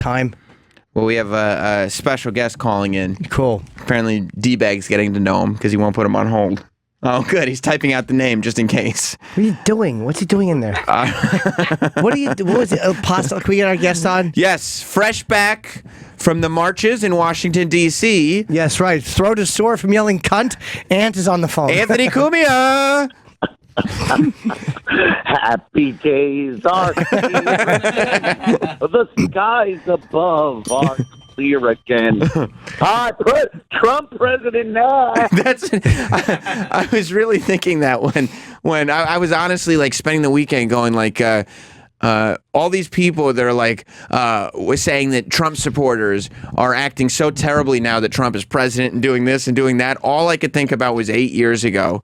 time. Well, we have a special guest calling in. Cool. Apparently, D-Bag's getting to know him because he won't put him on hold. Oh, good. He's typing out the name just in case. What are you doing? What's he doing in there? What was it? Pasta? Can we get our guest on? Yes, fresh back from the marches in Washington, D.C. Yes, right. Throat is sore from yelling cunt. Ant is on the phone. Anthony Cumia. Happy days are here. The skies above are clear again. Hi, Trump president now. I was really thinking that when I was honestly like spending the weekend going like all these people that are like was saying that Trump supporters are acting so terribly now that Trump is president and doing this and doing that. All I could think about was 8 years ago.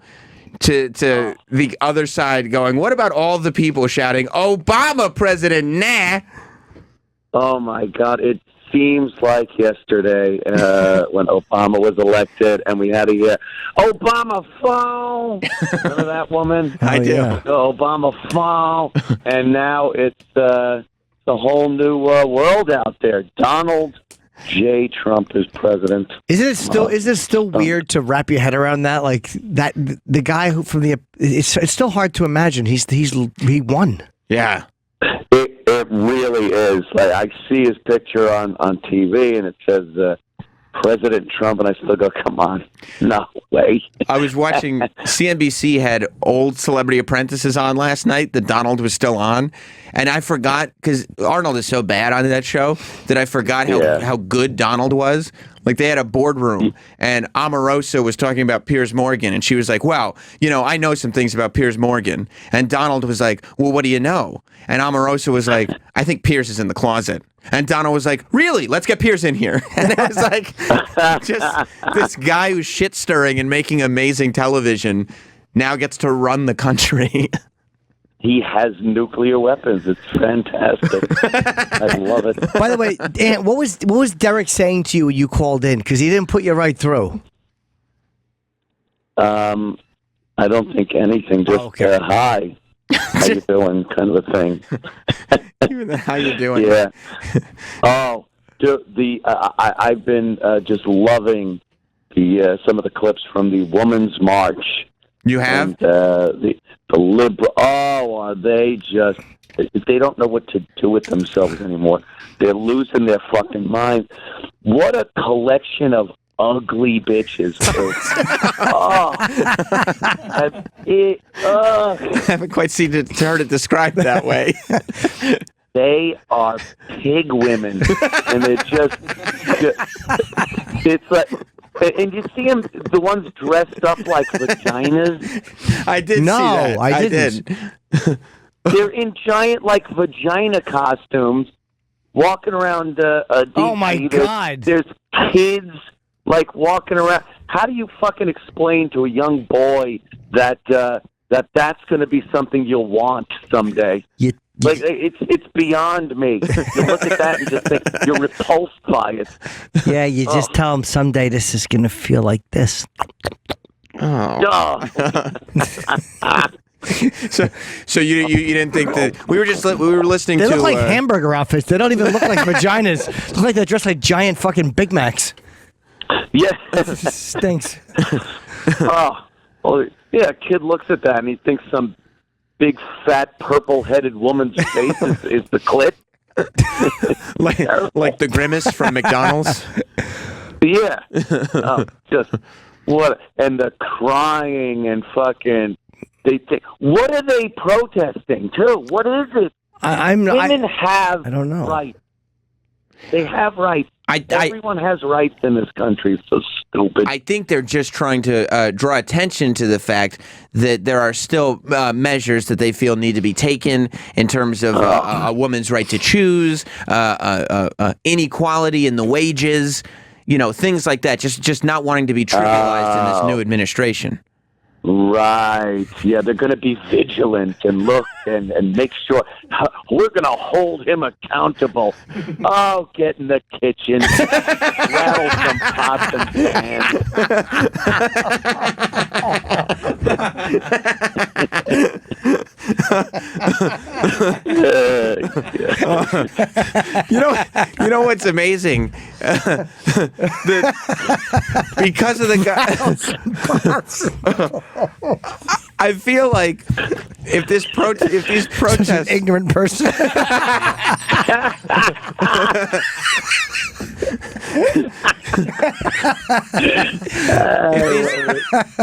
To the other side going, what about all the people shouting, Obama president, nah? Oh, my God. It seems like yesterday when Obama was elected and we had to hear, Obama phone. Remember that woman? I do. Yeah. Obama phone. And now it's the whole new world out there. Donald J. Trump is president. Is it still weird to wrap your head around that? Like that, the guy who from the it's still hard to imagine. He won. Yeah. It really is. Like I see his picture on TV, and it says President Trump, and I still go, come on, no way. I was watching CNBC had old Celebrity Apprentices on last night that Donald was still on, and I forgot because Arnold is so bad on that show that I forgot how good Donald was. Like they had a boardroom, and Omarosa was talking about Piers Morgan, and she was like, "Well, I know some things about Piers Morgan," and Donald was like, "Well, what do you know?" And Omarosa was like, "I think Piers is in the closet." And Donald was like, "Really? Let's get Piers in here." And it was like, just this guy who's shit stirring and making amazing television now gets to run the country. He has nuclear weapons. It's fantastic. I love it. By the way, Dan, what was Derek saying to you when you called in? Because he didn't put you right through. I don't think anything. Just hi. How you doing? Kind of a thing. Even the how you doing? Yeah. I've been just loving some of the clips from the Women's March. You have? And, the liberal. Oh, are they just? They don't know what to do with themselves anymore. They're losing their fucking mind. What a collection of ugly bitches. I haven't quite seen heard it described that way. They are pig women, and they're just it's like, and you see them, the ones dressed up like vaginas. I did see that. I didn't. They're in giant, like, vagina costumes, walking around DC. Oh, my God. There's kids, like, walking around. How do you fucking explain to a young boy that that's going to be something you'll want someday? Like, it's beyond me. You look at that and just think you're repulsed by it. Yeah, you just tell him someday this is going to feel like this. Oh. So you didn't think that we were listening They to look like hamburger outfits. They don't even look like vaginas. They look like they're dressed like giant fucking Big Macs. Yeah. Stinks. Well, yeah, a kid looks at that and he thinks some big, fat, purple-headed woman's face is the clit. like the grimace from McDonald's. Yeah. Just what? And the crying and fucking. What are they protesting too? What is it? Women have I don't know. rights. They have rights. Everyone has rights in this country. It's so stupid. I think they're just trying to draw attention to the fact that there are still measures that they feel need to be taken in terms of a woman's right to choose, inequality in the wages, things like that. Just not wanting to be trivialized in this new administration. Right. Yeah, they're going to be vigilant and look and make sure. We're going to hold him accountable. Oh, get in the kitchen. Rattle some pots and pans. You know what's amazing? Because of the guy, I feel like if these protests, an ignorant person.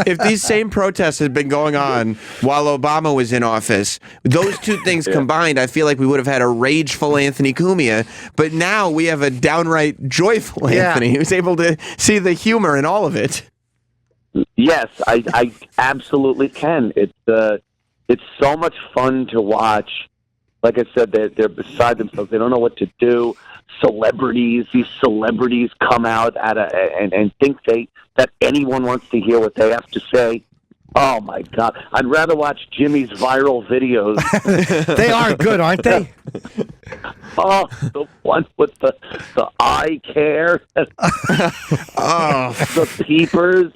if these same protests had been going on while Obama was in office, those two things combined, I feel like we would have had a rageful Anthony Cumia. But now we have a downright joyful Anthony who's able to see the humor in all of it. Yes, I absolutely can. It's so much fun to watch. Like I said, they're beside themselves. They don't know what to do. These celebrities come out and think that anyone wants to hear what they have to say. Oh my God! I'd rather watch Jimmy's viral videos. They are good, aren't they? Oh, the one with the eye care. The peepers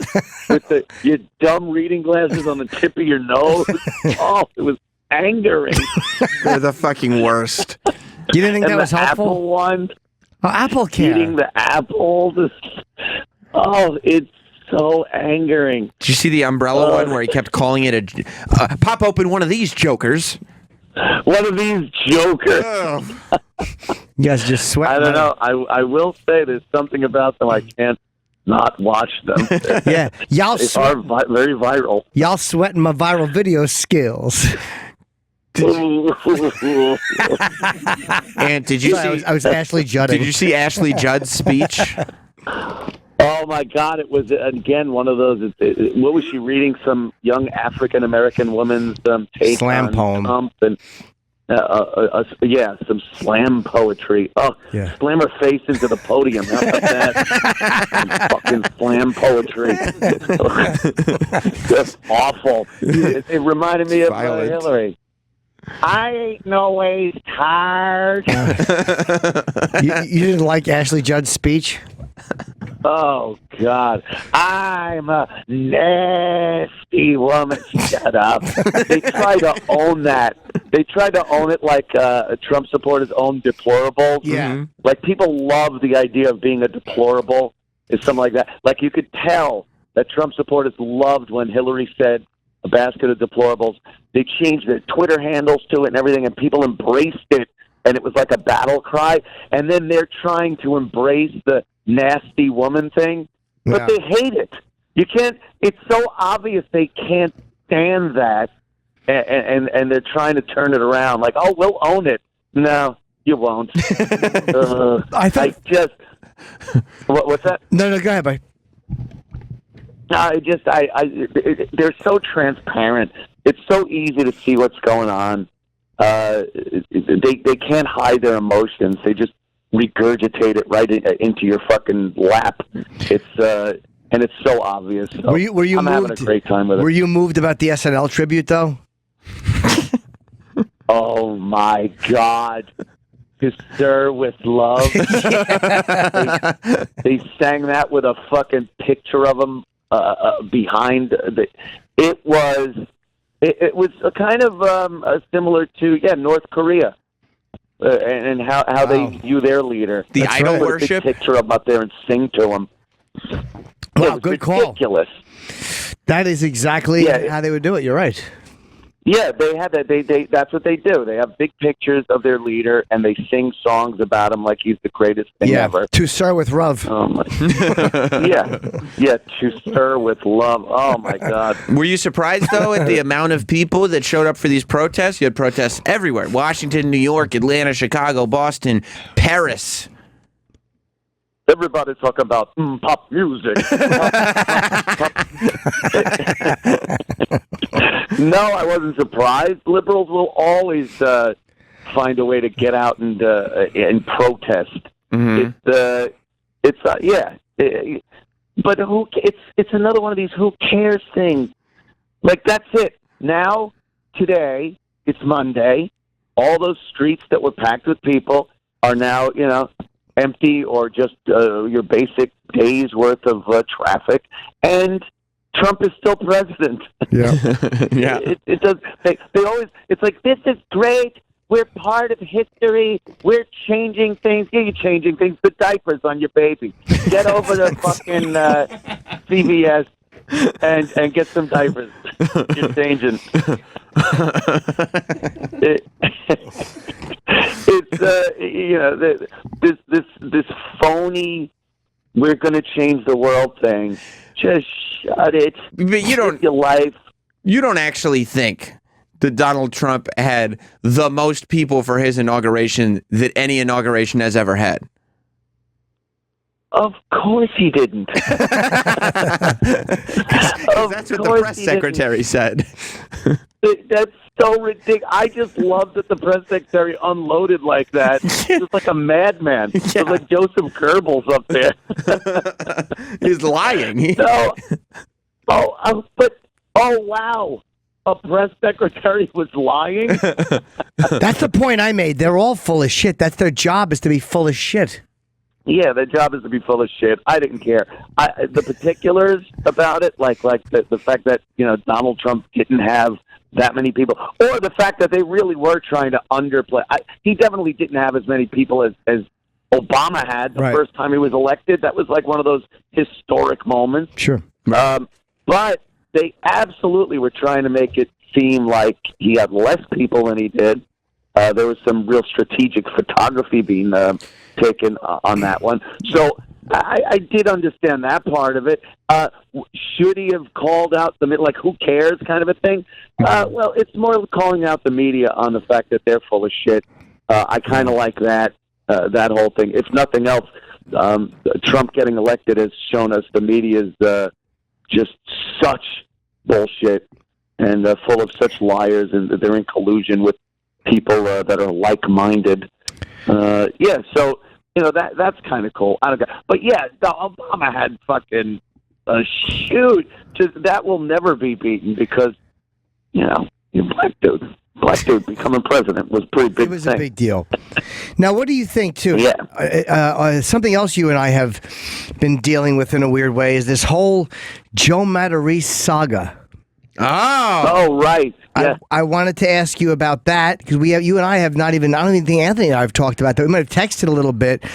with your dumb reading glasses on the tip of your nose. Oh, it was angering. They're the fucking worst. You didn't think And that was the helpful? apple one. Oh, Apple Care. Eating the apples. Oh, it's so angering. Did you see the umbrella one where he kept calling it a pop open one of these jokers? One of these jokers. You guys just sweat. I don't know. I will say there's something about them I can't not watch them. Yeah, y'all They are very viral. Y'all sweating my viral video skills. And did you see? I was Ashley Judding. Did you see Ashley Judd's speech? Oh my God! It was again one of those. What was she reading? Some young African American woman's take Slam on poem. Trump and some slam poetry. Oh, Yeah. Slam her face into the podium. How about that? Some fucking slam poetry. That's awful. It reminded me of Hillary. I ain't no ways tired. You didn't like Ashley Judd's speech? Oh, God. I'm a nasty woman. Shut up. They try to own that. They try to own it like Trump supporters own deplorables. Yeah. Like, people love the idea of being a deplorable. It's something like that. Like, you could tell that Trump supporters loved when Hillary said a basket of deplorables. They changed their Twitter handles to it and everything, and people embraced it, and it was like a battle cry. And then they're trying to embrace the nasty woman thing, but they hate it. You can't. It's so obvious they can't stand that, and they're trying to turn it around. Like, oh, we'll own it. No, you won't. I just. What's that? No, go ahead, buddy. They're so transparent. It's so easy to see what's going on. They can't hide their emotions. They just regurgitate it right into your fucking lap. It's and it's so obvious. So Were you I'm moved, having a great time with it. Were you moved about the SNL tribute though? Oh my God. To Stir with Love. They sang that with a fucking picture of him behind. It was a kind of similar to North Korea and how they view their leader. The That's idol right. worship. Put a picture of him up there and sing to him. Wow, good call. Ridiculous. That is exactly how they would do it. You're right. Yeah, they had that. They that's what they do. They have big pictures of their leader, and they sing songs about him like he's the greatest thing ever. To Sir with Love. Oh my. To Stir with Love. Oh my God. Were you surprised though at the amount of people that showed up for these protests? You had protests everywhere: Washington, New York, Atlanta, Chicago, Boston, Paris. Everybody's talking about pop music. No, I wasn't surprised. Liberals will always find a way to get out and protest. Mm-hmm. But it's another one of these who cares things. Like, that's it. Now, today, it's Monday. All those streets that were packed with people are now, empty or just your basic day's worth of traffic. And Trump is still president. Yeah. Yeah. It does. They always. It's like, this is great. We're part of history. We're changing things. Yeah, you're changing things. The diapers on your baby. Get over to fucking CVS and get some diapers. You're changing. This phony, we're going to change the world thing. Just shut it. But you don't. Your life. You don't actually think that Donald Trump had the most people for his inauguration that any inauguration has ever had? Of course he didn't. That's what the press secretary said. That's so ridiculous. I just love that the press secretary unloaded like that. He was like a madman. Yeah. It was like Joseph Goebbels up there. He's lying. No. Oh, wow. A press secretary was lying? That's the point I made. They're all full of shit. That's their job, is to be full of shit. Yeah, their job is to be full of shit. I didn't care. The particulars about it, like the fact that, Donald Trump didn't have that many people, or the fact that they really were trying to underplay. He definitely didn't have as many people as Obama had the first time he was elected. That was like one of those historic moments. Sure. But they absolutely were trying to make it seem like he had less people than he did. There was some real strategic photography being taken on that one. So I did understand that part of it. Should he have called out who cares kind of a thing? Well, it's more calling out the media on the fact that they're full of shit. I kind of like that whole thing. If nothing else, Trump getting elected has shown us the media's just such bullshit and full of such liars, and they're in collusion with people that are like-minded. So that's kind of cool. I don't know, but yeah, Obama had fucking a huge. That will never be beaten because you black dude becoming president was a pretty big. It was thing. a big deal. Now, what do you think too? Yeah. Something else you and I have been dealing with in a weird way is this whole Joe Materese saga. Oh, right. Yeah. I wanted to ask you about that because you and I have not even. I don't even think Anthony and I have talked about that. We might have texted a little bit.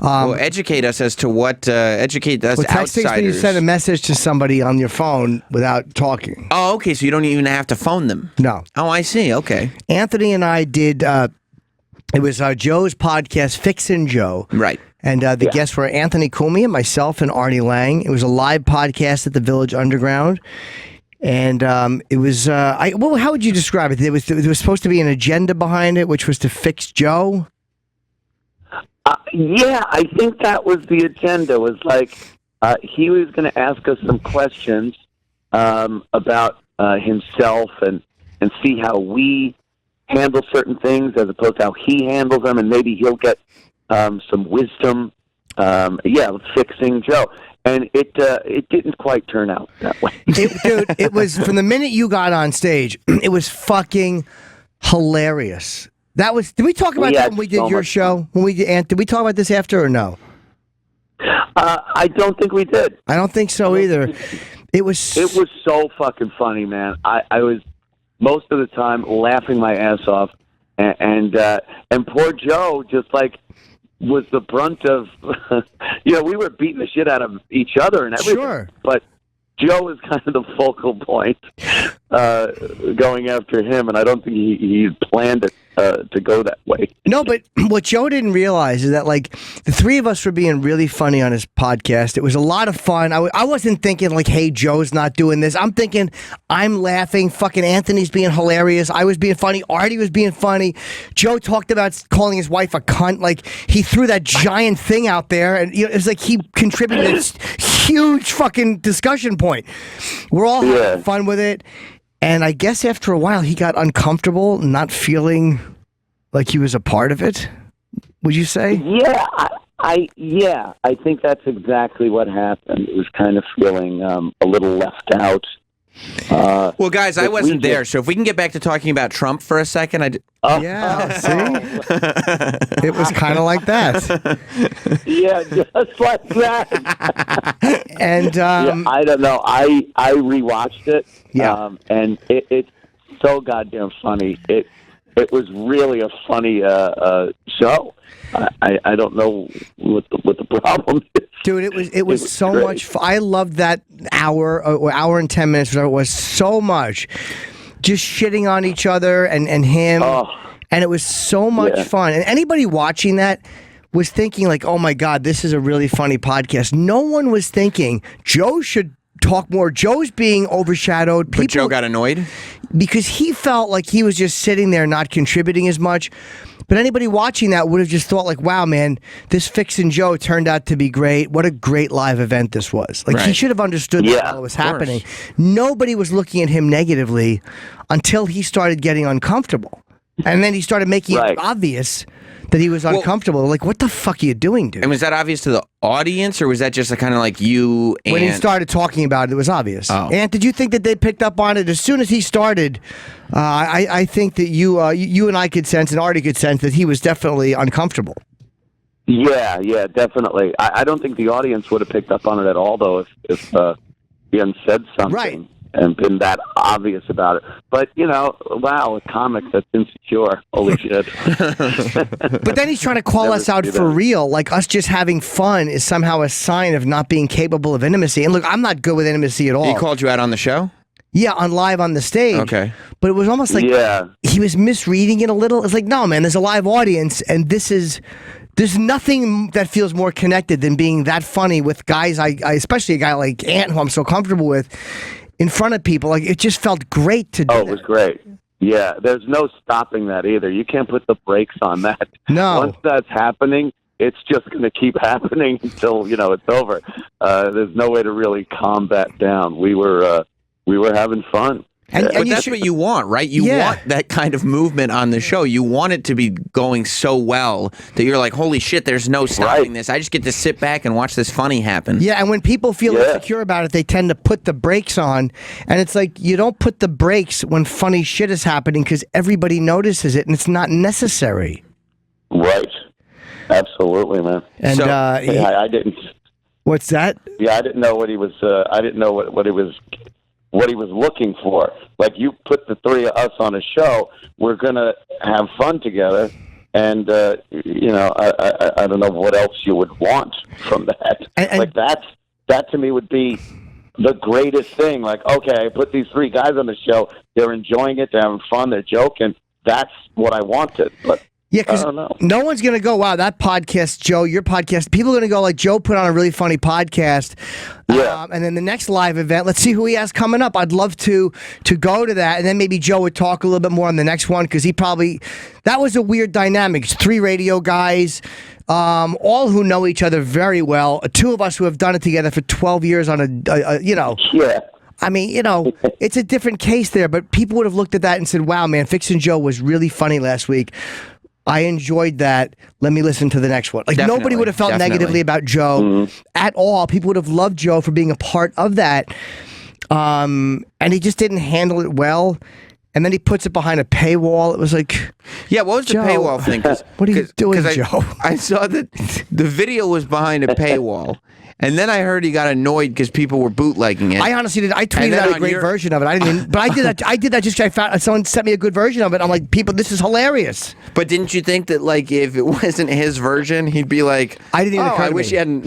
Well, educate us as to what. Educate us texting is when you send a message to somebody on your phone without talking. Oh, okay. So you don't even have to phone them. No. Oh, I see. Okay. Anthony and I did. It was Joe's podcast, Fixin' Joe. Right. And the guests were Anthony Cumia, myself, and Artie Lang. It was a live podcast at the Village Underground. And it was, how would you describe it? There was supposed to be an agenda behind it, which was to fix Joe. Yeah, I think that was the agenda. Was like he was going to ask us some questions about himself and see how we handle certain things as opposed to how he handles them, and maybe he'll get some wisdom. Fixing Joe. And it didn't quite turn out that way. Dude, it was from the minute you got on stage, it was fucking hilarious. That was. Did we talk about that when we did your show? Did we talk about this after or no? I don't think we did. I don't think so either. It was so fucking funny, man. I was most of the time laughing my ass off, and poor Joe just was the brunt of, we were beating the shit out of each other and everything. Sure. But Joe was kind of the focal point going after him, and I don't think he planned it to go that way. No, but what Joe didn't realize is that, the three of us were being really funny on his podcast. It was a lot of fun. I wasn't thinking, hey, Joe's not doing this. I'm thinking, I'm laughing. Fucking Anthony's being hilarious. I was being funny. Artie was being funny. Joe talked about calling his wife a cunt. He threw that giant thing out there, and it was like he contributed this huge fucking discussion point. We're all having fun with it. And I guess after a while, he got uncomfortable, not feeling like he was a part of it. Would you say? Yeah, I think that's exactly what happened. It was kind of feeling a little left out, Well, guys, I wasn't there, so if we can get back to talking about Trump for a second, yeah, see? It was kind of like that. Yeah, just like that. And I don't know. I rewatched it. Yeah. And it's so goddamn funny. It was really a funny show. I don't know what the problem is. Dude, it was so great. Much fun. I loved that hour or hour and 10 minutes, whatever it was, so much. Just shitting on each other and him. Oh, and it was so much fun. And anybody watching that was thinking like, oh my God, this is a really funny podcast. No one was thinking Joe should talk more. Joe's being overshadowed. But Joe got annoyed? Because he felt like he was just sitting there not contributing as much. But anybody watching that would have just thought like, wow, man, this Fixin' Joe turned out to be great. What a great live event this was. Like, he should have understood that while it was happening. Nobody was looking at him negatively until he started getting uncomfortable. And then he started making it obvious that he was uncomfortable. Like, what the fuck are you doing, dude? And was that obvious to the audience, or was that just kind of like you and... When he started talking about it, it was obvious. Oh. Ant, did you think that they picked up on it? As soon as he started, I think that you and I could sense, and Artie could sense, that he was definitely uncomfortable. Yeah, definitely. I don't think the audience would have picked up on it at all, though, if he hadn't said something. Right. And been that obvious about it. But, wow, with comics, that's insecure. Holy shit. But then he's trying to call us out for real. Like, us just having fun is somehow a sign of not being capable of intimacy. And look, I'm not good with intimacy at all. He called you out on the show? Yeah, on live on the stage. Okay. But it was almost like he was misreading it a little. It's like, no, man, there's a live audience, and there's nothing that feels more connected than being that funny with guys, I especially a guy like Ant, who I'm so comfortable with, in front of people. Like, it just felt great to do. Oh, it was great. Yeah, there's no stopping that either. You can't put the brakes on that. No. Once that's happening, it's just going to keep happening until, it's over. There's no way to really calm that down. We were having fun. But that's what you want, right? You want that kind of movement on the show. You want it to be going so well that you're like, holy shit, there's no stopping this. I just get to sit back and watch this funny happen. Yeah, and when people feel insecure about it, they tend to put the brakes on. And it's like, you don't put the brakes when funny shit is happening because everybody notices it, and it's not necessary. Right. Absolutely, man. And I didn't... What's that? Yeah, I didn't know what he was... I didn't know what he was looking for. Like, you put the three of us on a show, we're going to have fun together, and, I don't know what else you would want from that. And that to me would be the greatest thing. Like, okay, I put these three guys on the show, they're enjoying it, they're having fun, they're joking. That's what I wanted, but... Yeah, because no one's going to go, wow, that podcast, Joe, your podcast. People are going to go, like, Joe put on a really funny podcast. Yeah. And then the next live event, let's see who he has coming up. I'd love to go to that. And then maybe Joe would talk a little bit more on the next one because that was a weird dynamic. It's three radio guys, all who know each other very well. Two of us who have done it together for 12 years on Yeah. I mean, it's a different case there, but people would have looked at that and said, wow, man, Fixin' Joe was really funny last week. I enjoyed that. Let me listen to the next one. Like, nobody would have felt negatively about Joe at all. People would have loved Joe for being a part of that. And he just didn't handle it well. And then he puts it behind a paywall. It was like... Yeah, what was the paywall thing? What are you doing, Joe? I saw that the video was behind a paywall. And then I heard he got annoyed because people were bootlegging it. I honestly did. I tweeted out a great version of it. I didn't, but I did that. I did that just because I found someone sent me a good version of it. I'm like, people, this is hilarious. But didn't you think that, like, if it wasn't his version, he'd be like, I didn't even. I wish he hadn't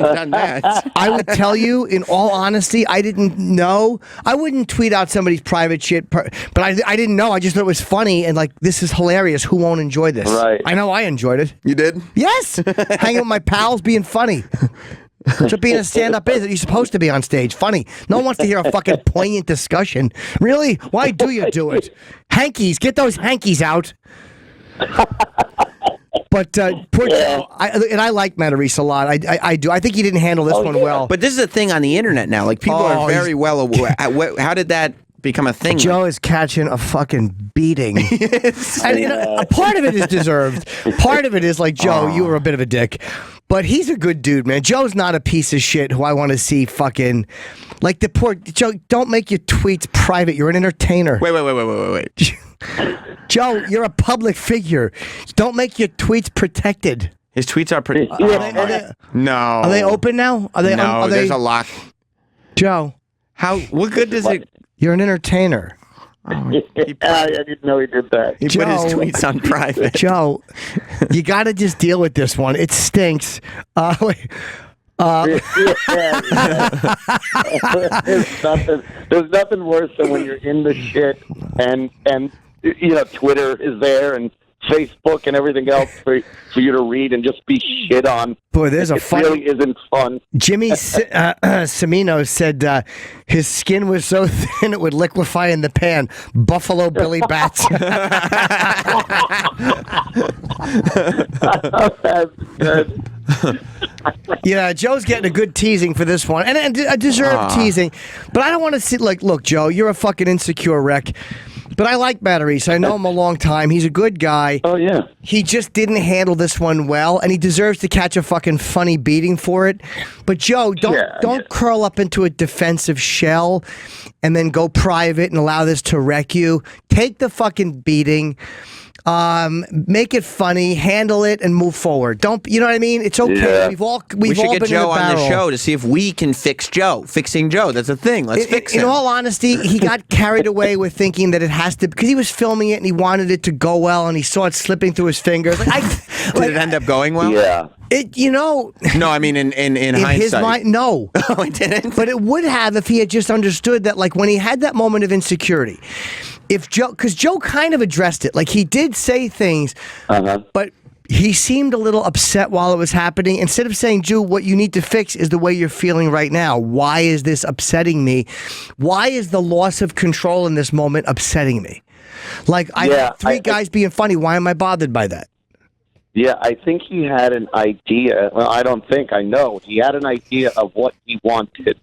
done that. I would tell you, in all honesty, I didn't know. I wouldn't tweet out somebody's private shit, but I didn't know. I just thought it was funny and like, this is hilarious. Who won't enjoy this? Right. I know I enjoyed it. You did? Yes. Hanging with my pals, being funny. That's what being a stand-up is. You're supposed to be on stage. Funny. No one wants to hear a fucking poignant discussion. Really? Why do you do it? Hankies. Get those hankies out. But poor Joe, I like Matarese a lot. I do. I think he didn't handle this one well. But this is a thing on the internet now. Like, people are very well aware. How did that become a thing? Joe is catching a fucking beating. And a part of it is deserved. Part of it is like, Joe, you were a bit of a dick. But he's a good dude, man. Joe's not a piece of shit who I want to see fucking like the poor Joe. Don't make your tweets private. You're an entertainer. Wait. Joe, you're a public figure. Don't make your tweets protected. His tweets are pretty. No. Are they open now? Are they? No, are they, there's a lock. Joe, what good does it? You're an entertainer. I didn't know he did that. He put his tweets on private. Joe, you got to just deal with this one. It stinks. Wait. There's nothing worse than when you're in the shit and Twitter is there and Facebook and everything else for you to read and just be shit on. Boy, there's a fun. It really isn't fun. Jimmy Semino said his skin was so thin it would liquefy in the pan. Buffalo Billy Bats. That's good. Yeah, Joe's getting a good teasing for this one, and a deserved teasing. But I don't want to see look, Joe, you're a fucking insecure wreck. But I like Matarese. I know him a long time. He's a good guy. Oh, yeah. He just didn't handle this one well, and he deserves to catch a fucking funny beating for it. But, Joe, don't curl up into a defensive shell and then go private and allow this to wreck you. Take the fucking beating. Make it funny, handle it, and move forward. Don't, you know what I mean? It's okay. Yeah. We should all get been Joe in the on the barrel. show to see if we can fix Joe. Fixing Joe, that's a thing. Let's fix him. In all honesty, he got carried away with thinking that it has to, because he was filming it and he wanted it to go well, and he saw it slipping through his fingers. Did it end up going well? Yeah. No, I mean in hindsight. His mind, no. Oh, it didn't? But it would have if he had just understood that, like, when he had that moment of insecurity, because Joe kind of addressed it. Like, he did say things, but he seemed a little upset while it was happening. Instead of saying, Joe, what you need to fix is the way you're feeling right now. Why is this upsetting me? Why is the loss of control in this moment upsetting me? Like, I had three guys being funny. Why am I bothered by that? Yeah, I think he had an idea. Well, I don't think, I know. He had an idea of what he wanted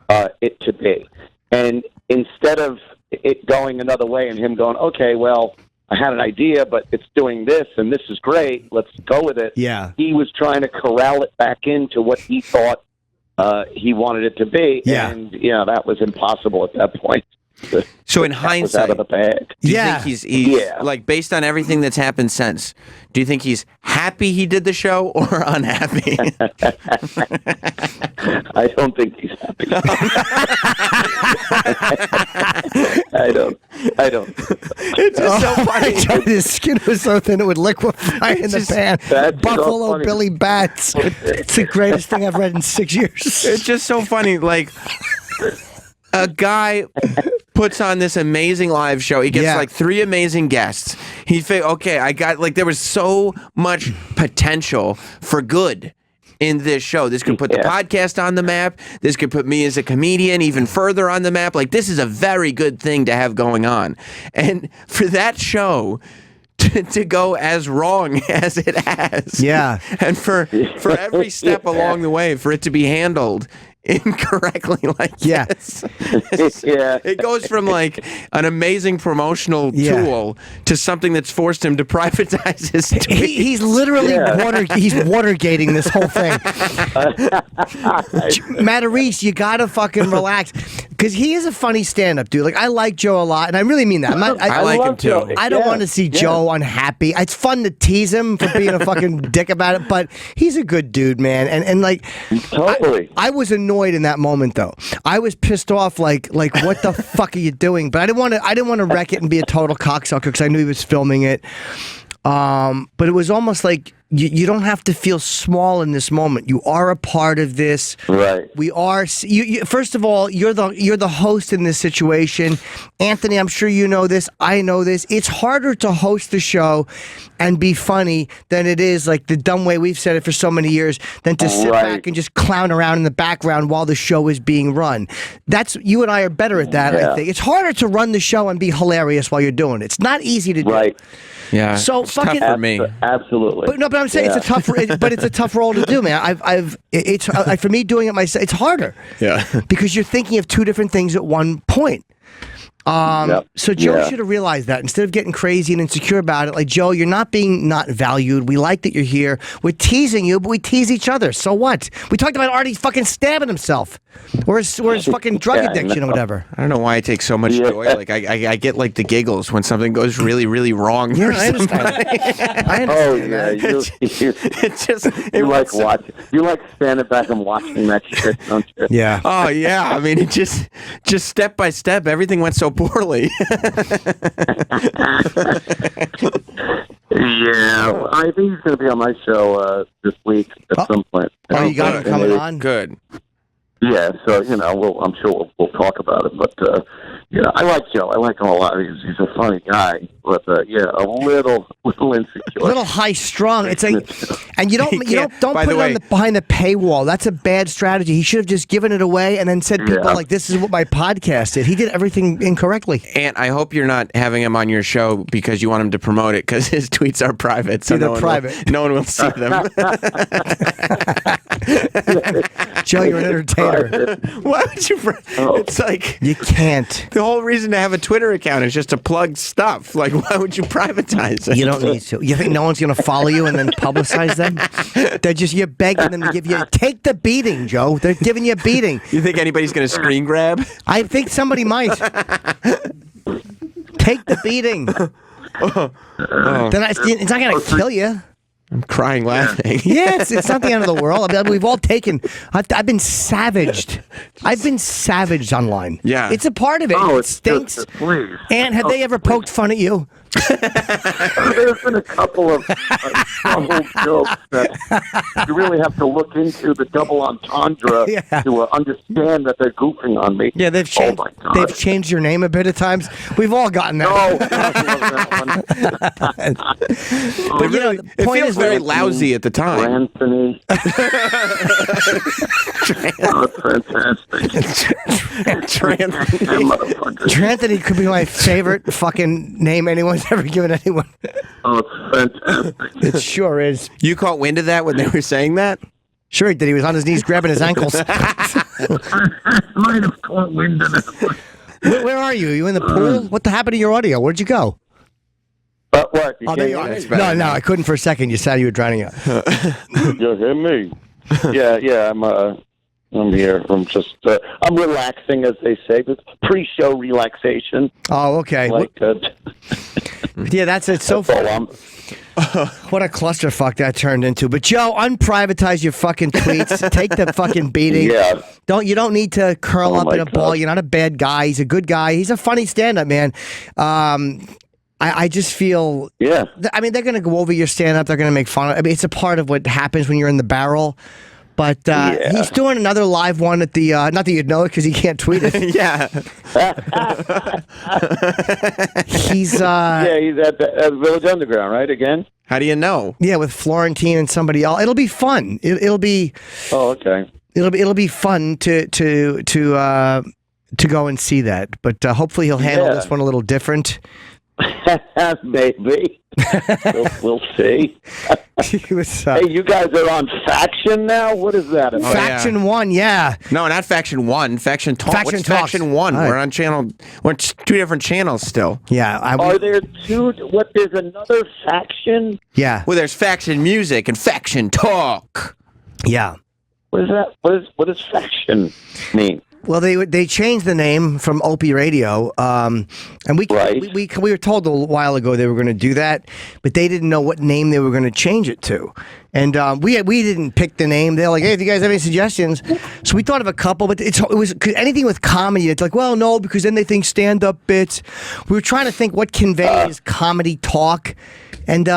it to be. And instead of it going another way and him going, okay, well, I had an idea, but it's doing this, and this is great. Let's go with it. Yeah. He was trying to corral it back into what he thought he wanted it to be. Yeah. And, that was impossible at that point. So in hindsight, out of the bag. do you think he's like, based on everything that's happened since, do you think he's happy he did the show or unhappy? I don't think he's happy. I don't. It's just so funny. His skin was so thin it would liquefy in the pan. That's Buffalo so funny. Billy Bats. It's the greatest thing I've read in 6 years. It's just so funny. Like, a guy puts on this amazing live show. He gets like 3 amazing guests. There was so much potential for good in this show. This could put the podcast on the map. This could put me as a comedian even further on the map. Like, this is a very good thing to have going on. And for that show to go as wrong as it has. Yeah. And for every step along the way, for it to be handled incorrectly like this. It goes from like an amazing promotional tool to something that's forced him to privatize his tweet. He's literally he's watergating this whole thing. Matarese, you gotta fucking relax. Because he is a funny stand-up dude. Like, I like Joe a lot, and I really mean that. I like him too. Joe. I don't want to see Joe unhappy. It's fun to tease him for being a fucking dick about it, but he's a good dude, man. And like, totally. I was annoyed in that moment, though. I was pissed off, like what the fuck are you doing? But I didn't want to wreck it and be a total cocksucker because I knew he was filming it. But it was almost like you don't have to feel small in this moment. You are a part of this. Right. We are. You, first of all, you're the host in this situation. Anthony, I'm sure you know this. I know this. It's harder to host the show and be funny than it is, like the dumb way we've said it for so many years, than to sit back and just clown around in the background while the show is being run. You and I are better at that, I think. It's harder to run the show and be hilarious while you're doing it. It's not easy to do. Right. Yeah. So it's tough for me. Absolutely. But I'm saying it's a tough role to do, man. It's for me doing it myself. It's harder. Yeah. Because you're thinking of 2 different things at one point. So Joe should have realized that instead of getting crazy and insecure about it, like, Joe, you're not being not valued. We like that you're here. We're teasing you, but we tease each other. So what? We talked about Artie fucking stabbing himself or his fucking drug addiction or whatever. I don't know why I take so much joy. Like I get like the giggles when something goes really, really wrong. Yeah, for I understand. I understand. Oh yeah, you like watching. You like standing back and watching that shit, don't you? Yeah. Oh yeah. I mean, it just step by step, everything went so poorly. Yeah, I think he's going to be on my show this week at some point. Oh, you got him coming on? Good. Yeah, so I'm sure we'll talk about it. But I like Joe. I like him a lot. He's a funny guy, but a little insecure, a little high strung. It's like, and you don't put it on behind the paywall. That's a bad strategy. He should have just given it away and then said people like, "This is what my podcast is." He did everything incorrectly. And I hope you're not having him on your show because you want him to promote it, because his tweets are private, so no one will see them. Joe, you're an entertainer. Why would you? It's like you can't. The whole reason to have a Twitter account is just to plug stuff. Like, why would you privatize it? You don't need to. You think no one's going to follow you and then publicize them? You're begging them to give you. Take the beating, Joe. They're giving you a beating. You think anybody's going to screen grab? I think somebody might. Take the beating. Then it's not going to kill you. I'm crying laughing. Yes, it's not the end of the world. I mean, we've all taken. I've been savaged. I've been savaged online. Yeah, it's a part of it. Oh, it stinks. Please. And have they ever poked fun at you? There's been a couple of trouble jokes that you really have to look into the double entendre to understand that they're goofing on me. Yeah, they've changed. Oh my God. They've changed your name a bit of times. We've all gotten that. But it feels very lousy at the time. Anthony. Oh, fantastic. Anthony could be my favorite fucking name anyone's ever given anyone. Oh, it's fantastic. It sure is. You caught wind of that when they were saying that? Sure he did. He was on his knees grabbing his ankles. I might have caught wind of it. Where are you? Are you in the pool? What happened to your audio? Where'd you go? What? There you are. No, I couldn't for a second. You said you were drowning out. You hear me? Yeah. I'm here. I'm relaxing, as they say. It's pre-show relaxation. Oh, okay. Yeah, that's it. So far. What a clusterfuck that turned into. But Joe, unprivatize your fucking tweets. Take the fucking beating. Yeah. You don't need to curl up in a ball. You're not a bad guy. He's a good guy. He's a funny stand-up man. I just feel. Yeah. I mean, they're going to go over your stand-up. They're going to make fun of it. I mean, it's a part of what happens when you're in the barrel. But he's doing another live one at the, not that you'd know it because he can't tweet it. Yeah. He's he's at Village Underground, right, again? How do you know? Yeah, with Florentine and somebody else. It'll be fun. It'll be. Oh, okay. It'll be fun to go and see that. But hopefully he'll handle this one a little different. Maybe. We'll see. Hey, you guys are on Faction now? What is that? Faction 1, yeah. No, not Faction 1. Faction Talk. What's Faction 1? Right. We're on we're two different channels still. Yeah. Are there two? There's another Faction? Yeah. Well, there's Faction Music and Faction Talk. Yeah. What is that? What does Faction mean? Well, they changed the name from Opie Radio, and we were told a while ago they were going to do that, but they didn't know what name they were going to change it to, and we didn't pick the name. They're like, hey, if you guys have any suggestions, so we thought of a couple, but it was anything with comedy. It's like, well, no, because then they think stand-up bits. We were trying to think what conveys comedy talk. And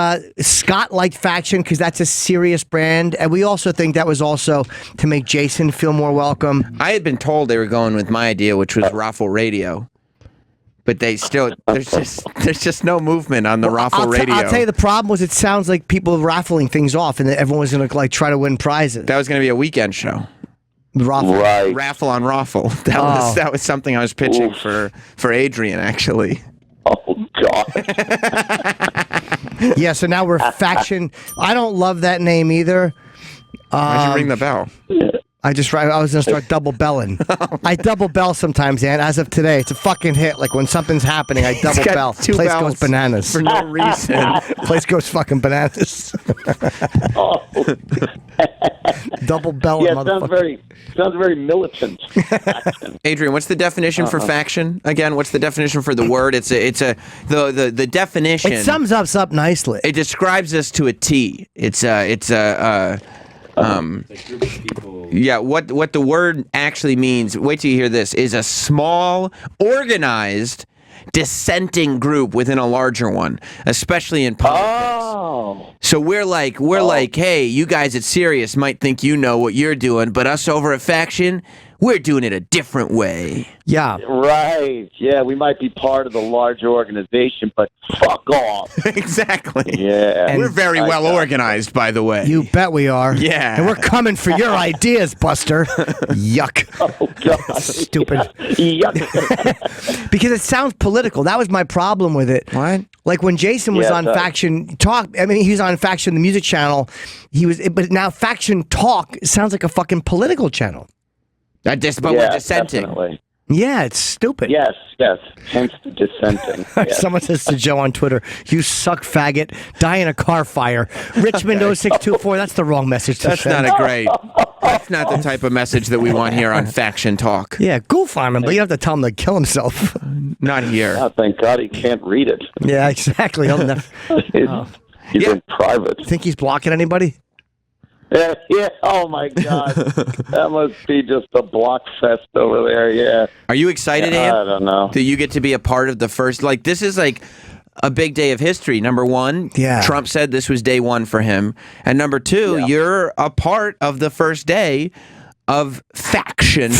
Scott liked Faction because that's a serious brand. And we also think that was also to make Jason feel more welcome. I had been told they were going with my idea, which was Raffle Radio. But there's just no movement on the Raffle Radio. I'll tell you, the problem was it sounds like people raffling things off and that everyone was going to try to win prizes. That was going to be a weekend show. Raffle on Raffle. That was something I was pitching for Adrian, actually. Oh, God. Yeah, so now we're Faction. I don't love that name either. Why'd you ring the bell? I was gonna start double belling. I double bell sometimes, and as of today, it's a fucking hit. Like when something's happening, I double bell. Place goes bananas for no reason. Place goes fucking bananas. Oh. Double bell, yeah, motherfucker. sounds very militant. Adrian, what's the definition for faction again? What's the definition for the word? The definition. It sums us up nicely. It describes us to a T. Yeah, what the word actually means, wait till you hear this, is a small, organized, dissenting group within a larger one, especially in politics. Oh. So we're like, hey, you guys at Sirius might think you know what you're doing, but us over at Faction, we're doing it a different way. Yeah. Right. Yeah, we might be part of the larger organization, but fuck off. Exactly. Yeah. And we're very well organized, by the way. You bet we are. Yeah. And we're coming for your ideas, Buster. Yuck. Oh, God. Stupid. Yuck. Because it sounds political. That was my problem with it. What? Like when Jason was on Faction Talk, I mean, he was on Faction, the music channel. But now Faction Talk sounds like a fucking political channel. But we're dissenting. Definitely. Yeah, it's stupid. Yes. Hence the dissenting. Yes. Someone says to Joe on Twitter, "You suck, faggot. Die in a car fire." Richmond 0624. That's the wrong message to send. That's not the type of message that we want here on Faction Talk. Yeah, goof on him, but you have to tell him to kill himself. Not here. Oh, thank God he can't read it. Yeah, exactly. He'll never. He's in private. Think he's blocking anybody? Yeah. Oh my God. That must be just a block fest over there. Yeah. Are you excited, I Ann? don't know. That you get to be a part of the first? Like, this is like a big day of history. Number one, Trump said this was day one for him, and number two, you're a part of the first day of Faction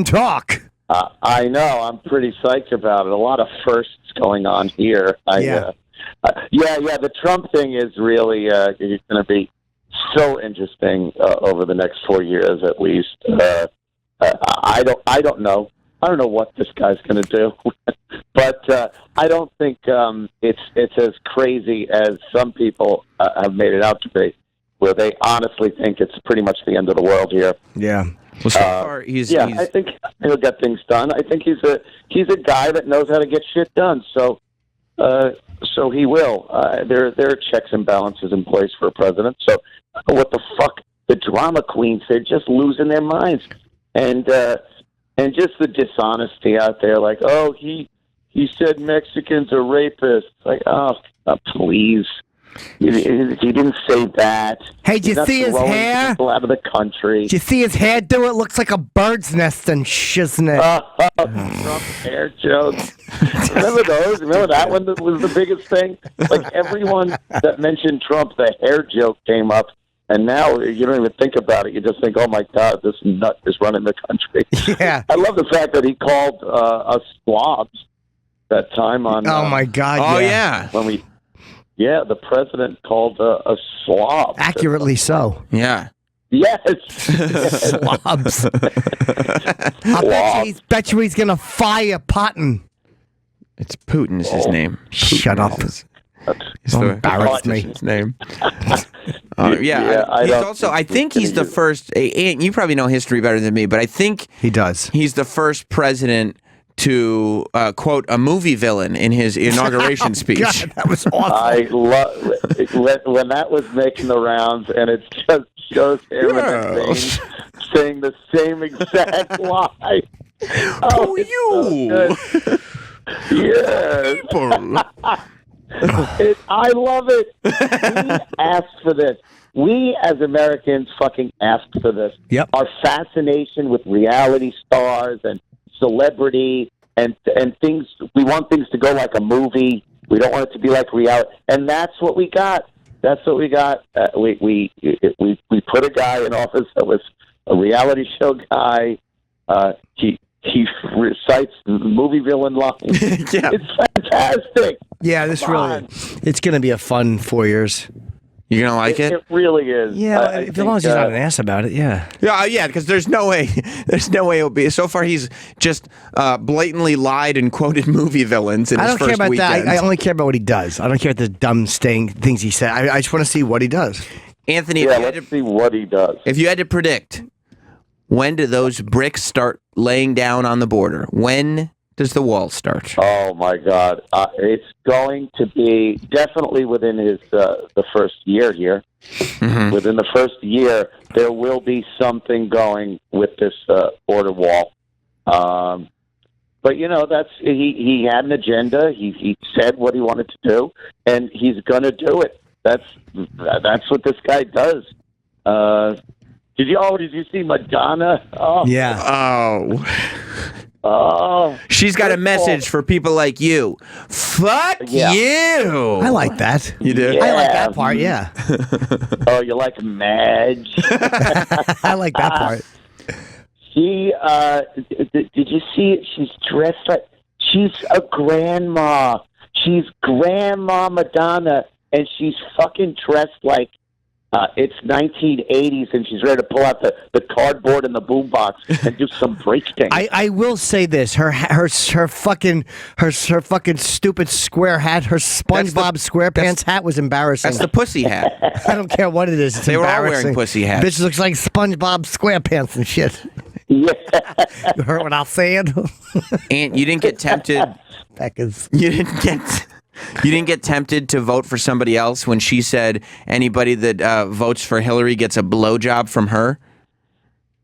Talk. I know. I'm pretty psyched about it. A lot of firsts going on here. The Trump thing is really going to be so interesting over the next 4 years at least. I don't know. I don't know what this guy's going to do, but I don't think it's as crazy as some people have made it out to be, where they honestly think it's pretty much the end of the world here. Yeah. Well, so far, I think he'll get things done. I think he's a guy that knows how to get shit done. So he will. There are checks and balances in place for a president. So what the fuck? The drama queens, they're just losing their minds. And just the dishonesty out there, like, oh, he said Mexicans are rapists. Like, please. He didn't say that. Hey, did you see his hair? People out of the country. Did you see his hair do it? Looks like a bird's nest and shiznit. Trump hair jokes. Remember those? Remember that one that was the biggest thing? Like everyone that mentioned Trump, the hair joke came up. And now you don't even think about it. You just think, oh, my God, this nut is running the country. Yeah. I love the fact that he called us slobs that time on... oh, my God, Oh, yeah. When the president called us slobs. Accurately so. Yeah. Yes. Slobs. I bet you he's going to fire Putin. It's Putin is his name. Shut up. Don't embarrass me. His name. I think he's the first. And you probably know history better than me, but I think he does. He's the first president to quote a movie villain in his inauguration speech. God, that was awesome. I love when that was making the rounds, and it just shows him saying the same exact line. Oh, you. So yes. I love it. We asked for this. We as Americans fucking asked for this. Yep. Our fascination with reality stars and celebrity and things. We want things to go like a movie. We don't want it to be like reality. And that's what we got. That's what we got. We put a guy in office that was a reality show guy. He recites movie villain lines. Yeah. It's fantastic. Yeah, it's going to be a fun 4 years. You're going to like it? It really is. Yeah, as long as he's not an ass about it, yeah. Yeah, because there's no way it'll be. So far, he's just blatantly lied and quoted movie villains in his first weekend. I don't care about that. I only care about what he does. I don't care about the dumb things he said. I just want to see what he does. Anthony, let's see what he does. If you had to predict when do those bricks start laying down on the border? When does the wall start? Oh my God! It's going to be definitely within the first year here. Mm-hmm. Within the first year, there will be something going with this border wall. But that's he had an agenda. He said what he wanted to do, and he's going to do it. That's what this guy does. Did you see Madonna? Oh. Yeah. Oh, she's got a message for people like you. Fuck you. I like that. You do? Yeah. I like that part, yeah. Oh, you like Madge? I like that part. She, did you see it? She's dressed like, she's a grandma. She's Grandma Madonna, and she's fucking dressed like, it's 1980s, and she's ready to pull out the cardboard and the boombox and do some breakdance. I will say this: her fucking stupid square hat, her SpongeBob SquarePants hat was embarrassing. That's the pussy hat. I don't care what it is. It's they were all embarrassing. wearing pussy hats. Bitch looks like SpongeBob SquarePants and shit. Yeah. You heard what I said? And you didn't get tempted. Peckers. You didn't get tempted to vote for somebody else when she said anybody that votes for Hillary gets a blowjob from her?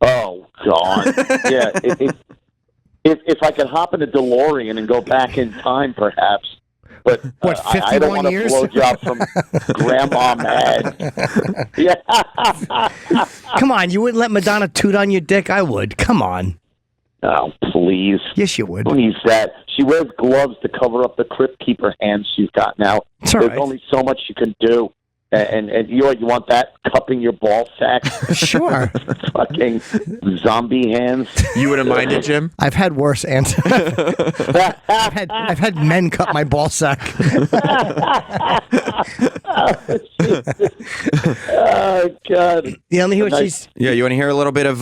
Oh, God. Yeah. If I could hop in a DeLorean and go back in time, perhaps. But I don't want years? a blowjob from Grandma Mad. Yeah. Come on, you wouldn't let Madonna toot on your dick? I would. Come on. Oh, please. Yes, you would. Who needs that? She wears gloves to cover up the crypt keeper hands she's got now. There's only so much you can do. And you want that cupping your ball sack? Sure. Fucking zombie hands. You would have minded, Jim? I've had worse answers. I've had men cut my ball sack. Oh, God. You want to hear what she's... Yeah, you want to hear a little bit of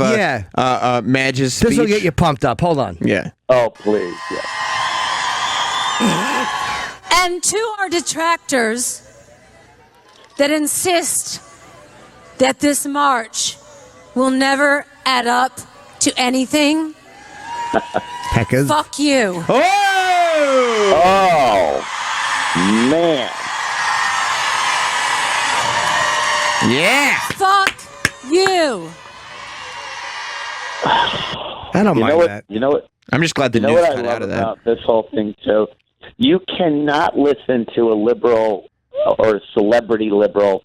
Madge's speech? This will get you pumped up. Hold on. Yeah. Oh, please. Yeah. And to our detractors that insist that this march will never add up to anything, Peckers. fuck you. Oh, man. Yeah. Fuck you. I don't mind that. You know what? I'm just glad the news got out of that. About this whole thing, too? You cannot listen to a liberal or a celebrity liberal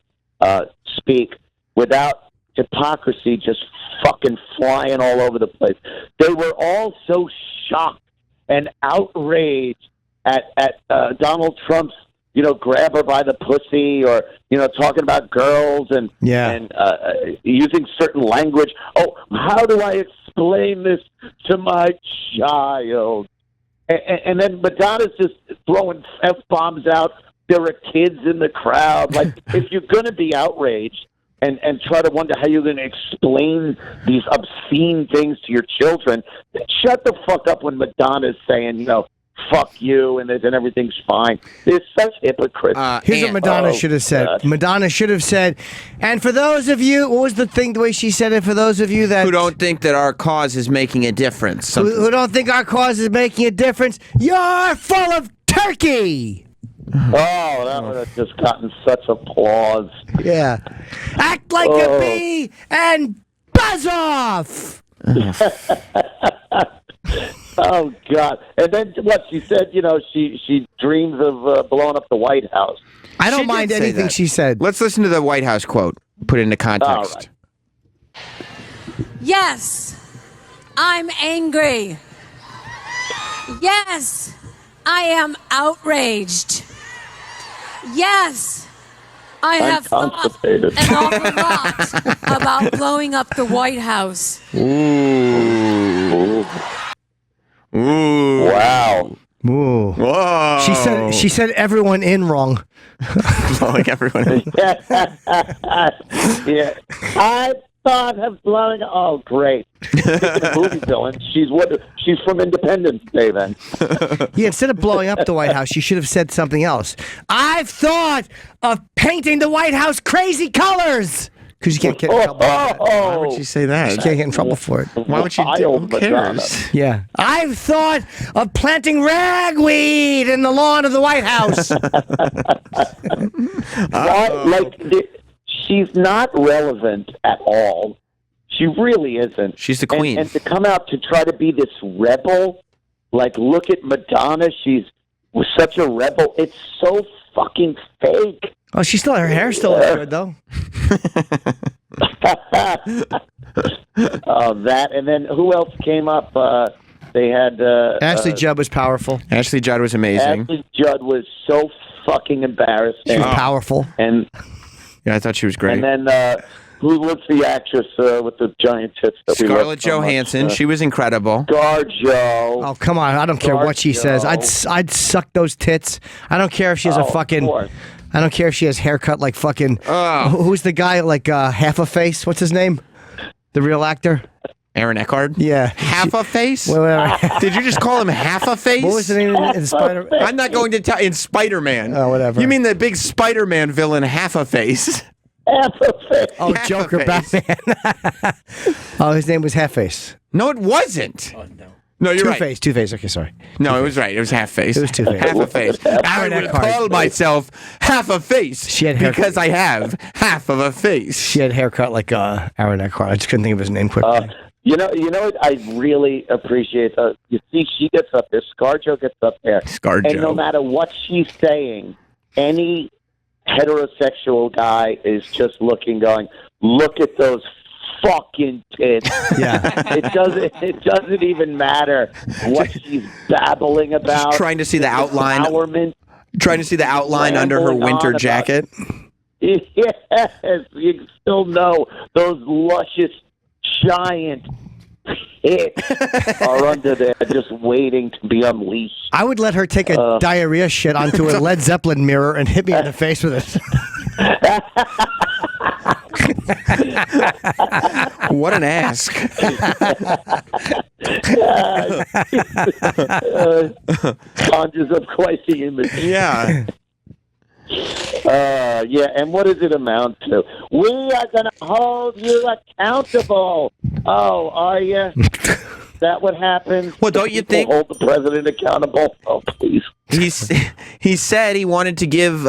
speak without hypocrisy just fucking flying all over the place. They were all so shocked and outraged at Donald Trump's, grab her by the pussy or, talking about girls and using certain language. Oh, how do I explain this to my child? And then Madonna's just throwing F-bombs out. There are kids in the crowd. Like, if you're going to be outraged and try to wonder how you're going to explain these obscene things to your children, then shut the fuck up when Madonna's saying, fuck you and everything's fine. They're such hypocrites. Here's what Madonna should have said. God. Madonna should have said, and for those of you, what was the thing, the way she said it, for those of you that... Who don't think that our cause is making a difference. Who don't think our cause is making a difference, you're full of turkey! Oh, that would have just gotten such applause. Yeah. Act like a bee and buzz off! Oh, God. And then what? She said, she dreams of blowing up the White House. I don't mind anything she said. Let's listen to the White House quote, put it into context. Right. Yes, I'm angry. Yes, I am outraged. Yes, I have thought an awful lot about blowing up the White House. Ooh. Ooh. Wow. Ooh. Whoa. She said everyone in wrong. Blowing everyone in. Yeah. I thought of blowing. Oh, great. Movie villain. She's from Independence Day then. Yeah, instead of blowing up the White House, she should have said something else. I've thought of painting the White House crazy colors. Because you can't get in trouble. Why would you say that? You can't get in trouble for it. Why would you do? Who cares? Yeah. I've thought of planting ragweed in the lawn of the White House. She's not relevant at all. She really isn't. She's the queen. And to come out to try to be this rebel, like, look at Madonna. She's such a rebel. It's so fucking fake. Oh, her hair still looks good, though. That, and then who else came up? They had... Ashley Judd was powerful. Ashley Judd was amazing. Ashley Judd was so fucking embarrassing. She was powerful. And yeah, I thought she was great. And then... who was the actress with the giant tits that we Scarlett Johansson. She was incredible. ScarJo. Oh, come on. I don't care what she says. I'd suck those tits. I don't care if she has a fucking... I don't care if she has haircut like fucking... Who's the guy like half a face? What's his name? The real actor? Aaron Eckhart? Yeah. Half a face? Whatever. Did you just call him half a face? What was the name in Spider-Man? I'm not going to tell... In Spider-Man. Oh, whatever. You mean the big Spider-Man villain, half a face? Oh, Half Joker, a face. Batman. Oh, his name was Half-Face. No, it wasn't. Oh, no. No, you're right. Two-Face. Okay, sorry. No, it was right. It was half-face. It was Two-Face. Half a face. I would call myself half a face because I have half of a face. She had haircut like Aaron Eckhart. I just couldn't think of his name quickly. You know what I really appreciate? You see, she gets up there. ScarJo gets up there. ScarJo. And no matter what she's saying, any heterosexual guy is just going, look at those fucking tits. Yeah. It doesn't even matter what she's babbling about. Just trying to see the outline. Trying to see the outline under her winter jacket. Yes, you still know those luscious giant tits are under there just waiting to be unleashed. I would let her take a diarrhea shit onto a Led Zeppelin mirror and hit me in the face with it. What an ask. Conjures up quite the image. Yeah. Yeah, and what does it amount to? We are going to hold you accountable. Oh, are you? Is that what happens? Well, don't you think... hold the president accountable? Oh, please. He said he wanted to give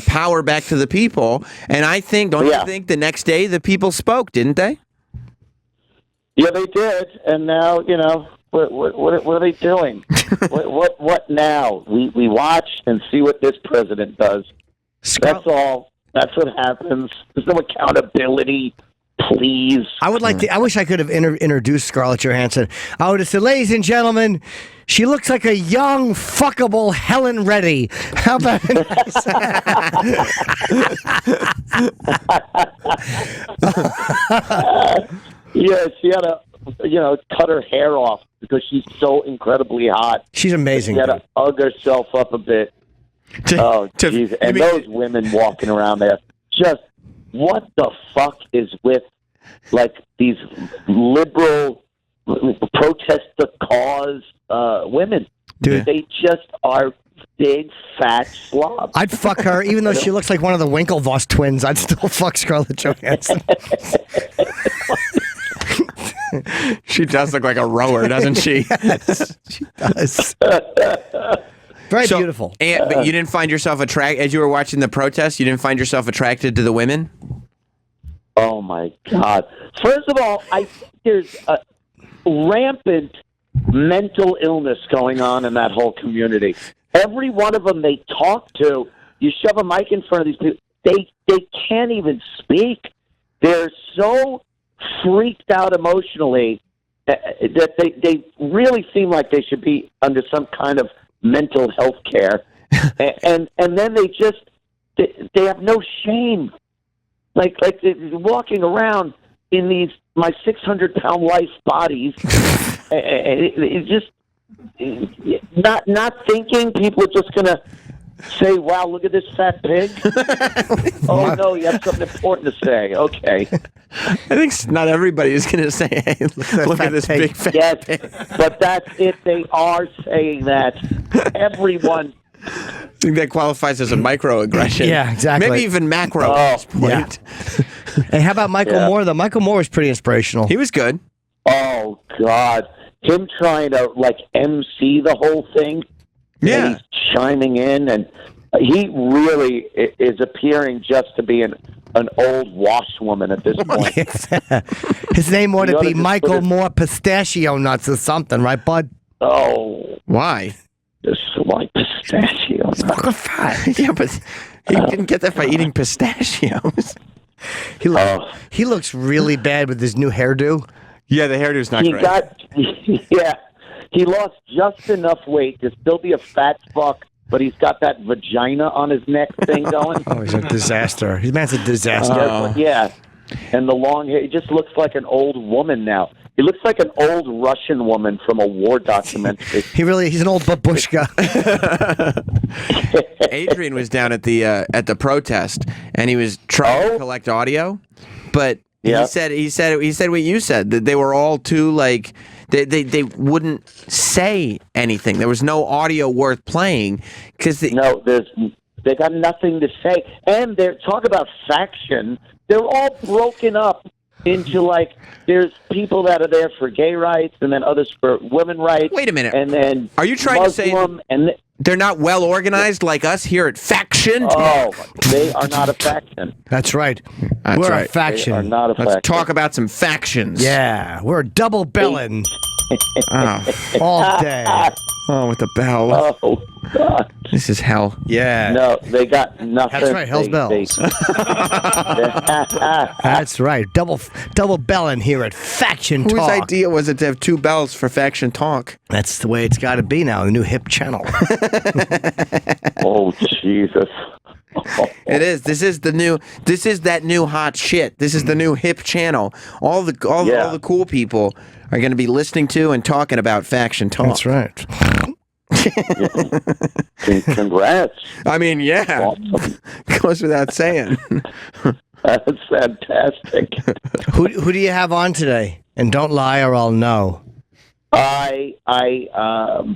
power back to the people, and I think, you think the next day the people spoke, didn't they? Yeah, they did, and now, what are they doing? what now? We watch and see what this president does. That's all. That's what happens. There's no accountability. Please. I wish I could have introduced Scarlett Johansson. I would have said, ladies and gentlemen, she looks like a young, fuckable Helen Reddy. How about it? Yeah, she had to, cut her hair off because she's so incredibly hot. She's amazing. She had to hug herself up a bit. Oh, jeez. And those women walking around there, just what the fuck is with, these liberal protest the cause women? Dude. They just are big, fat slobs. I'd fuck her, even though she looks like one of the Winklevoss twins. I'd still fuck Scarlett Johansson. She does look like a rower, doesn't she? Yes, she does. Very beautiful. But you didn't find yourself attracted, as you were watching the protests, you didn't find yourself attracted to the women? Oh, my God. First of all, I think there's a rampant mental illness going on in that whole community. Every one of them they talk to, you shove a mic in front of these people, they can't even speak. They're so freaked out emotionally that they really seem like they should be under some kind of mental health care. and then they have no shame. Like they're walking around in these my 600-pound life bodies, it just not thinking people are just gonna say, "Wow, look at this fat pig." Oh no, you have something important to say. Okay. I think not everybody is gonna say, "Hey, look at this big fat pig." But that's it. They are saying that. Everyone. think that qualifies as a microaggression. Yeah, exactly. Maybe even macro at this point. Yeah. And how about Michael Moore, though? Michael Moore was pretty inspirational. He was good. Oh, God. Him trying to, like, MC the whole thing. Yeah. And he's chiming in, and he really is appearing just to be an old washwoman at this point. His name ought to be just Michael Moore Pistachio Nuts or something, right, bud? Oh. Why? Just like pistachio nuts. Fucking fat. Yeah, but he didn't get that by eating pistachios. He looks really bad with his new hairdo. Yeah, the hairdo's not great. He lost just enough weight to still be a fat fuck, but he's got that vagina on his neck thing going. Oh, he's a disaster. His man's a disaster. Yeah. And the long hair, he just looks like an old woman now. He looks like an old Russian woman from a war documentary. He's an old babushka. Adrian was down at the protest, and he was trying to collect audio, but he said what you said, that they were all too like they wouldn't say anything. There was no audio worth playing because they got nothing to say, and they're talk about faction. They're all broken up into, like, there's people that are there for gay rights and then others for women rights. Wait a minute. And then are you trying Muslim, to say they're not well organized like us here at Faction? Oh, they are not a faction. That's right. That's we're right. a faction. They are not a Let's faction. talk about some factions. Yeah, we're double belling Oh. all day. Oh, with the bell. Oh, God. This is hell. Yeah. No, they got nothing. That's right, Hell's Bells. That's right. Double belling here at Faction Whose Talk. idea was it to have two bells for Faction Talk? That's the way it's got to be now, the new hip channel. Oh, Jesus. It is. This is that new hot shit. This is the new hip channel. All the cool people are going to be listening to and talking about Faction Talk. That's right. Congrats. I mean, yeah. Awesome. Goes without saying. That's fantastic. Who do you have on today? And don't lie or I'll know. I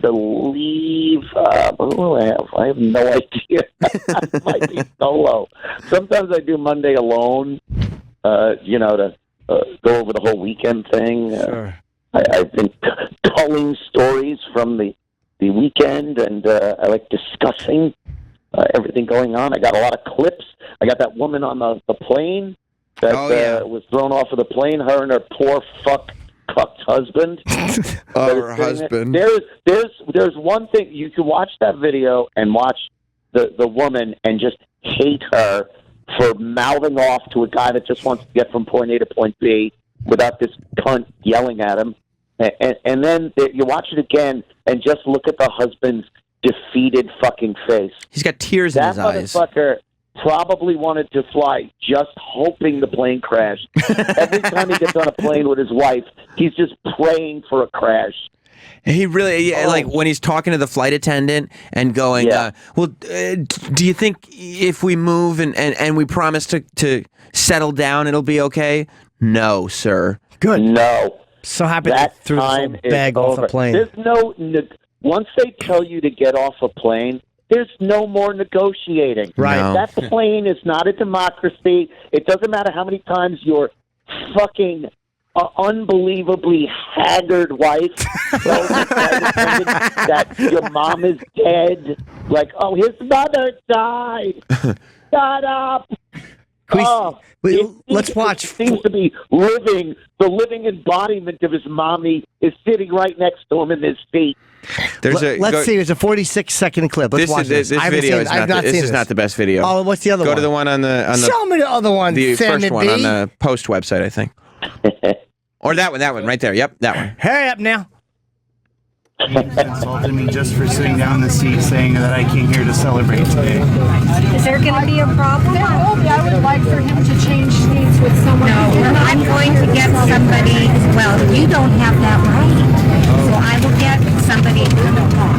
believe who do I have? I have no idea. It might be solo. Sometimes I do Monday alone. To go over the whole weekend thing. Sure. I've been telling stories from the weekend, and I like discussing everything going on. I got a lot of clips. I got that woman on the plane that was thrown off of the plane. Her and her poor fucked husband. Her husband. There's one thing you can watch that video and watch the woman and just hate her for mouthing off to a guy that just wants to get from point A to point B without this cunt yelling at him. And then you watch it again and just look at the husband's defeated fucking face. He's got tears in his eyes. That motherfucker probably wanted to fly, just hoping the plane crashed. Every time he gets on a plane with his wife, he's just praying for a crash. He really, like when he's talking to the flight attendant and going, do you think if we move and we promise to settle down, it'll be okay? No, sir. Good. No. So happy that to threw time this bag is off over. a plane. There's no once they tell you to get off a plane, there's no more negotiating. Right. No. That plane is not a democracy. It doesn't matter how many times your fucking unbelievably haggard wife tells the flight attendant that your mom is dead. Like, oh, his mother died. Shut up. Let's watch. It seems to be the living embodiment of his mommy is sitting right next to him in his seat. Let's see. There's a 46-second clip. Let's watch this. This video is not the best video. Oh, what's the other one? Go to the one on the. Show me the other one. The first one on the Post website, I think. Or that one right there. Yep, that one. Hurry up now. He insulted me just for sitting down in the seat saying that I came here to celebrate today. Is there going to be a problem? I would like for him to change seats with someone. No, I'm going to get somebody. Well, you don't have that right. So I will get somebody to talk.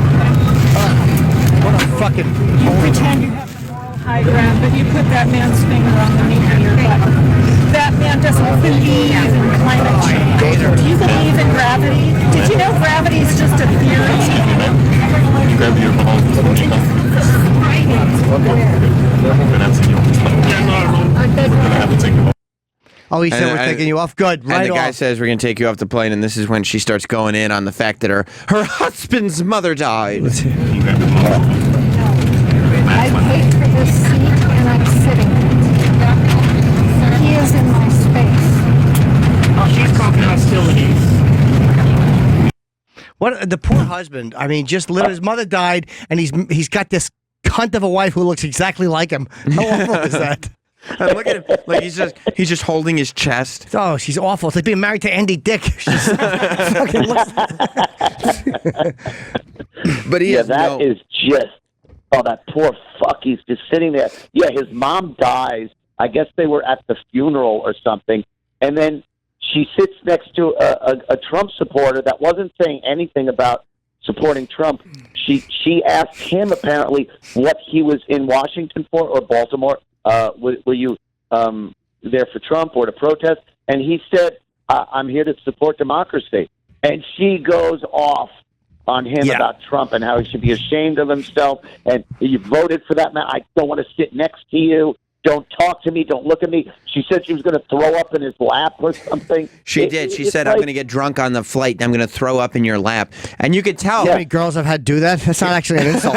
What a fucking. You pretend you have the moral high ground, but you put that man's finger on the nape of your butt. That man doesn't believe in climate change. Do you believe in gravity? Did you know gravity is just a theory? Gravity of all Oh, he said we're taking you off. Good, right And the guy off. says we're going to take you off the plane, and this is when she starts going in on the fact that her husband's mother died. I paid for this seat and I'm sitting in it. He is in my space. Oh, she's talking hostilities. What the poor husband? I mean, just literally, his mother died, and he's got this cunt of a wife who looks exactly like him. How awful is that? And look at him, like he's just holding his chest. Oh, she's awful. It's like being married to Andy Dick. She's fucking But he has that is just, oh, that poor fuck. He's just sitting there. Yeah, his mom dies. I guess they were at the funeral or something. And then she sits next to a Trump supporter that wasn't saying anything about supporting Trump. She asked him apparently what he was in Washington for, or Baltimore. Were you there for Trump or to protest? And he said, I'm here to support democracy. And she goes off on him about Trump and how he should be ashamed of himself. And you voted for that man. I don't want to sit next to you. Don't talk to me. Don't look at me. She said she was going to throw up in his lap or something. She did. She said, I'm going to get drunk on the flight and I'm going to throw up in your lap. And you could tell. How many girls have had to do that? That's not actually an insult.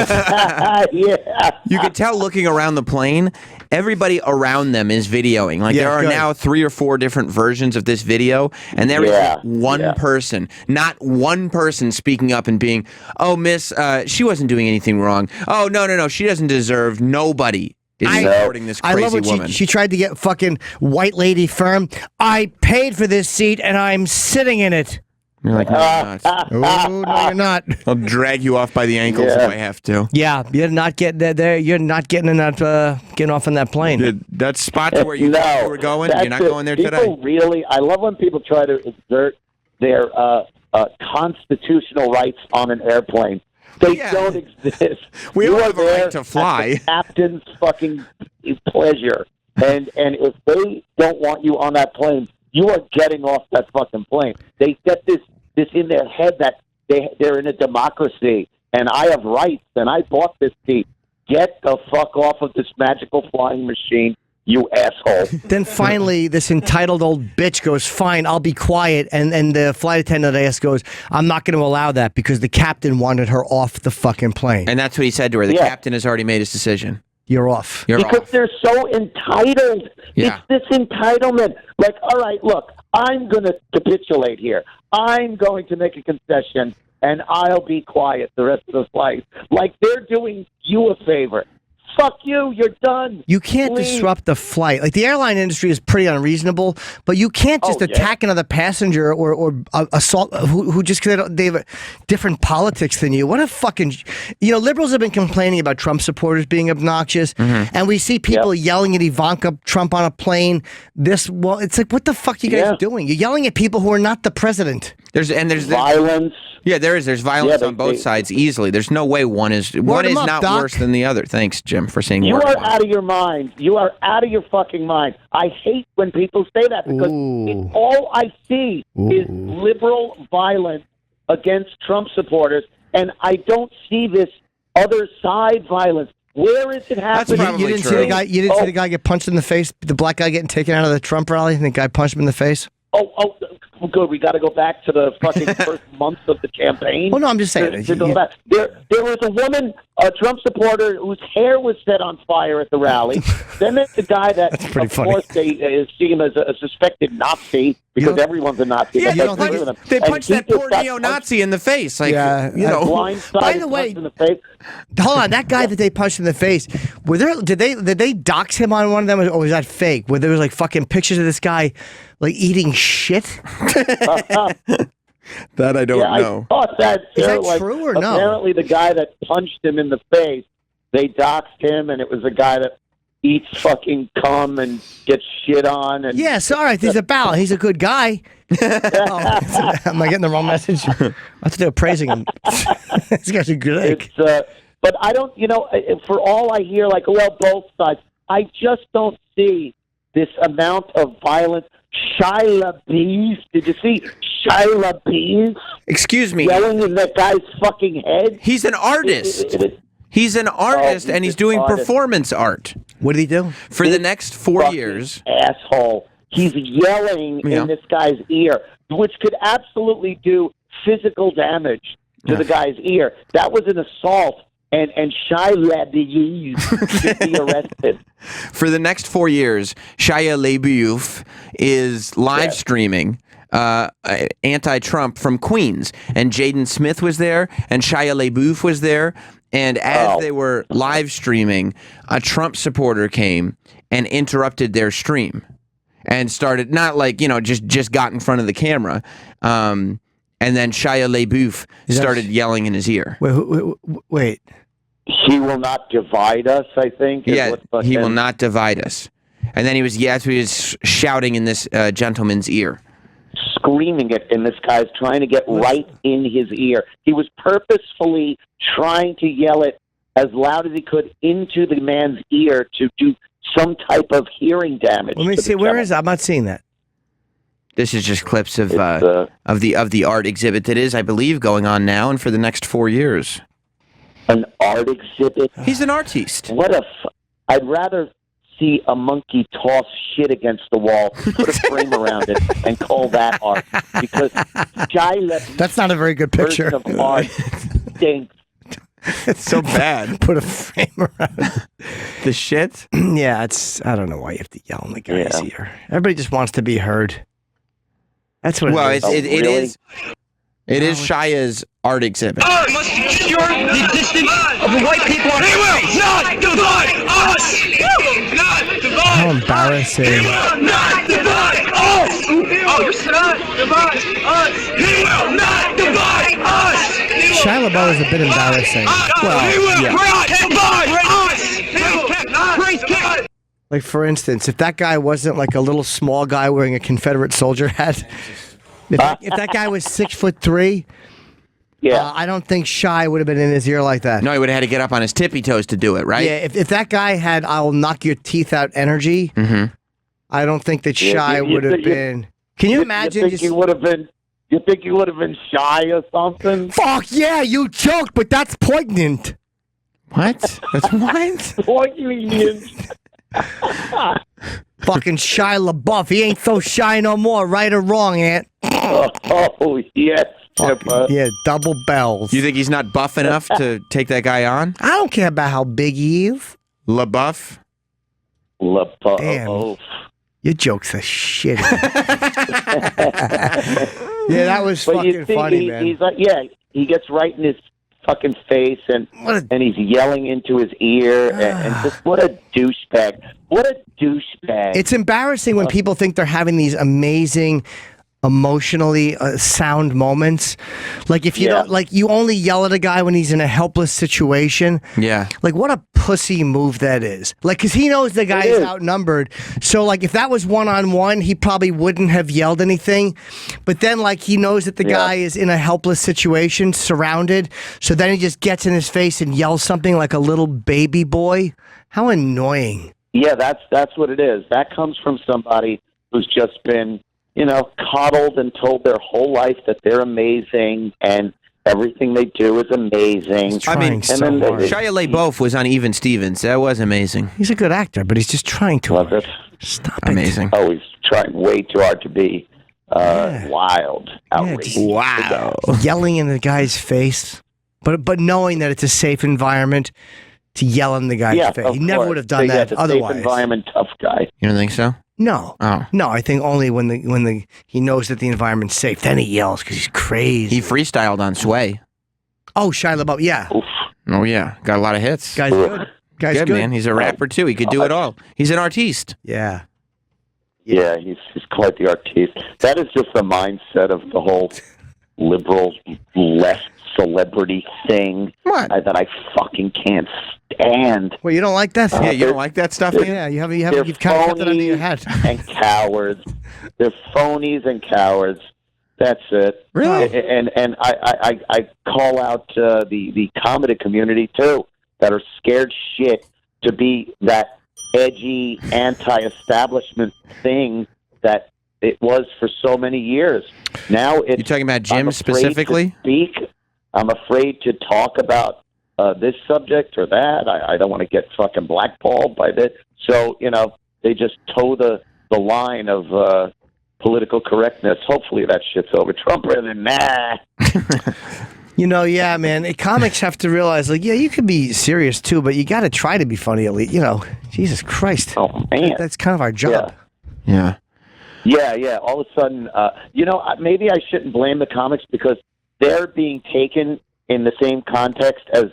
You could tell looking around the plane, everybody around them is videoing. Like there are now 3 or 4 different versions of this video. And there is one person, not one person speaking up and being, oh, miss, she wasn't doing anything wrong. Oh, no. She doesn't deserve nobody. Supporting this crazy I love what woman. she tried to get fucking white lady firm. I paid for this seat and I'm sitting in it. You're like, no, you're not. Oh, no, you're not. I'll drag you off by the ankles if I have to. Yeah, you're not getting there. You're not getting in that, getting off on that plane. That spot to where you thought you were going, you're not going there today? People really, I love when people try to exert their constitutional rights on an airplane. They don't exist. We you all are have a right to fly. At the captain's fucking pleasure. And if they don't want you on that plane, you are getting off that fucking plane. They set this in their head that they're in a democracy and I have rights and I bought this seat. Get the fuck off of this magical flying machine, you asshole. Then finally, this entitled old bitch goes, fine, I'll be quiet. And the flight attendant goes, I'm not going to allow that because the captain wanted her off the fucking plane. And that's what he said to her. The captain has already made his decision. You're off. Because they're so entitled. Yeah. It's this entitlement. Like, all right, look, I'm going to capitulate here. I'm going to make a concession, and I'll be quiet the rest of the flight. Like, they're doing you a favor. Fuck you, you're done. You can't disrupt the flight. Like, the airline industry is pretty unreasonable, but you can't just attack another passenger or assault who just because they have different politics than you. What a fucking... liberals have been complaining about Trump supporters being obnoxious, and we see people yelling at Ivanka Trump on a plane. It's like, what the fuck are you guys doing? You're yelling at people who are not the president. There's violence. Yeah, there's violence on both sides easily. There's no way one is not Doc. worse than the other. Thanks, Jim, for saying you word are one. out of your mind. You are out of your fucking mind. I hate when people say that because all I see is liberal violence against Trump supporters, and I don't see this other side violence. Where is it happening? You didn't see the guy. You didn't see the guy get punched in the face. The black guy getting taken out of the Trump rally, and the guy punched him in the face. Oh, good. We got to go back to the fucking first month of the campaign. Well, no, I'm just saying. To go back. There was a woman, a Trump supporter, whose hair was set on fire at the rally. Then there's the guy that, of course, they see him as a suspected Nazi because everyone's a Nazi. Yeah, they punched that poor neo-Nazi in the face. Like, By the way, in the face. Hold on, that guy that they punched in the face, did they dox him on one of them, or was that fake? Where there was like fucking pictures of this guy like eating shit? That I don't know. I thought that is that true or no? Apparently, the guy that punched him in the face, they doxed him, and it was a guy that eats fucking cum and gets shit on. And yes, all right. He's a ballot. He's a good guy. Am I getting the wrong message? I thought they were praising him. This guy's a good. But I don't. For all I hear, like, well, both sides. I just don't see this amount of violence. Shia LaBeouf. Did you see Shia LaBeouf? Excuse me. Yelling in that guy's fucking head. He's an artist. He's an artist, and he's doing performance art. What did he do? For the next 4 years. Asshole. He's yelling in this guy's ear, which could absolutely do physical damage to the guy's ear. That was an assault, and Shia Labouef should be arrested. For the next 4 years, Shia Labouef is live streaming anti-Trump from Queens, and Jaden Smith was there, and Shia Labouef was there, and as they were live streaming, a Trump supporter came and interrupted their stream and started, not like, just got in front of the camera, and then Shia Labouef started yelling in his ear. Wait. He will not divide us, I think. Yeah, he will not divide us. And then he was shouting in this gentleman's ear. Screaming it, and this guy's trying to get right in his ear. He was purposefully trying to yell it as loud as he could into the man's ear to do some type of hearing damage. Let me see. Where is it? I'm not seeing that. This is just clips of the art exhibit that is, I believe, going on now and for the next 4 years. An art exhibit? He's an artiste. I'd rather see a monkey toss shit against the wall, put a frame around it, and call that art. Because that's not a very good picture. Version of art stinks. It's so bad. Put a frame around it. The shit? Yeah, I don't know why you have to yell in the guy's ear. Everybody just wants to be heard. That's what it is. It is Shia's art exhibit. Must secure the existence of the white people on He will not divide us! He will not divide How embarrassing. He will not divide us! You're not divide us! He will not divide us! Shia LaBeouf is a bit embarrassing. He will not divide us! He will not. Like, for instance, if that guy wasn't like a little small guy wearing a Confederate soldier hat, if that guy was 6'3", I don't think Shia would have been in his ear like that. No, he would have had to get up on his tippy toes to do it, right? Yeah, if that guy had "I'll knock your teeth out" energy, I don't think that Shia would have been. Can you imagine? You think he would have been? You think he would have been shy or something? Fuck yeah, you joke, but that's poignant. What? That's what? Poignant. Fucking Shia LaBeouf. He ain't so shy no more, right or wrong, Aunt? Oh, yes. Yeah, double bells. You think he's not buff enough to take that guy on? I don't care about how big he is. LaBeouf? LaBeouf. Damn. Your jokes are shitty. Yeah, that was fucking funny, man. He's like, he gets right in his fucking face and he's yelling into his ear and just what a douchebag. What a douchebag. It's embarrassing when people think they're having these amazing emotionally sound moments. Like if you don't, like you only yell at a guy when he's in a helpless situation. Yeah. Like what a pussy move that is. Like, cause he knows the guy is outnumbered. So like if that was one-on-one, he probably wouldn't have yelled anything. But then like he knows that the guy is in a helpless situation, surrounded. So then he just gets in his face and yells something like a little baby boy. How annoying. Yeah, that's what it is. That comes from somebody who's just been, coddled and told their whole life that they're amazing and everything they do is amazing. Shia LaBeouf was on Even Stevens. That was amazing. He's a good actor, but he's just trying to. Love it. Stop amazing. Oh, he's trying way too hard to be wild, outrageous. Wow. Yelling in the guy's face, but knowing that it's a safe environment to yell in the guy's face. He never would have done that otherwise. Safe environment, tough guy. You don't think so? No. Oh. No, I think only when he knows that the environment's safe. Then he yells because he's crazy. He freestyled on Sway. Oh, Shia LaBeouf, yeah. Oof. Oh, yeah. Got a lot of hits. Guy's good. Guy's good, man. He's a rapper, too. He could do it all. He's an artiste. Yeah. Yeah, he's quite the artiste. That is just the mindset of the whole liberal left celebrity thing that I fucking can't stand. Well, you don't like that? Yeah, you don't like that stuff? Yeah, you've kind of kept it under your head. And cowards. They're phonies and cowards. That's it. Really? And I call out the comedy community, too, that are scared shit to be that edgy, anti-establishment thing that it was for so many years. Now it's... You talking about Jim specifically? I'm afraid to talk about this subject or that. I don't want to get fucking blackballed by this. So, they just toe the the line of political correctness. Hopefully that shit's over. Trump rather than nah. Yeah, man. Comics have to realize, you could be serious too, but you got to try to be funny at least. Jesus Christ. Oh man, that's kind of our job. Yeah. Yeah. All of a sudden, maybe I shouldn't blame the comics because they're being taken in the same context as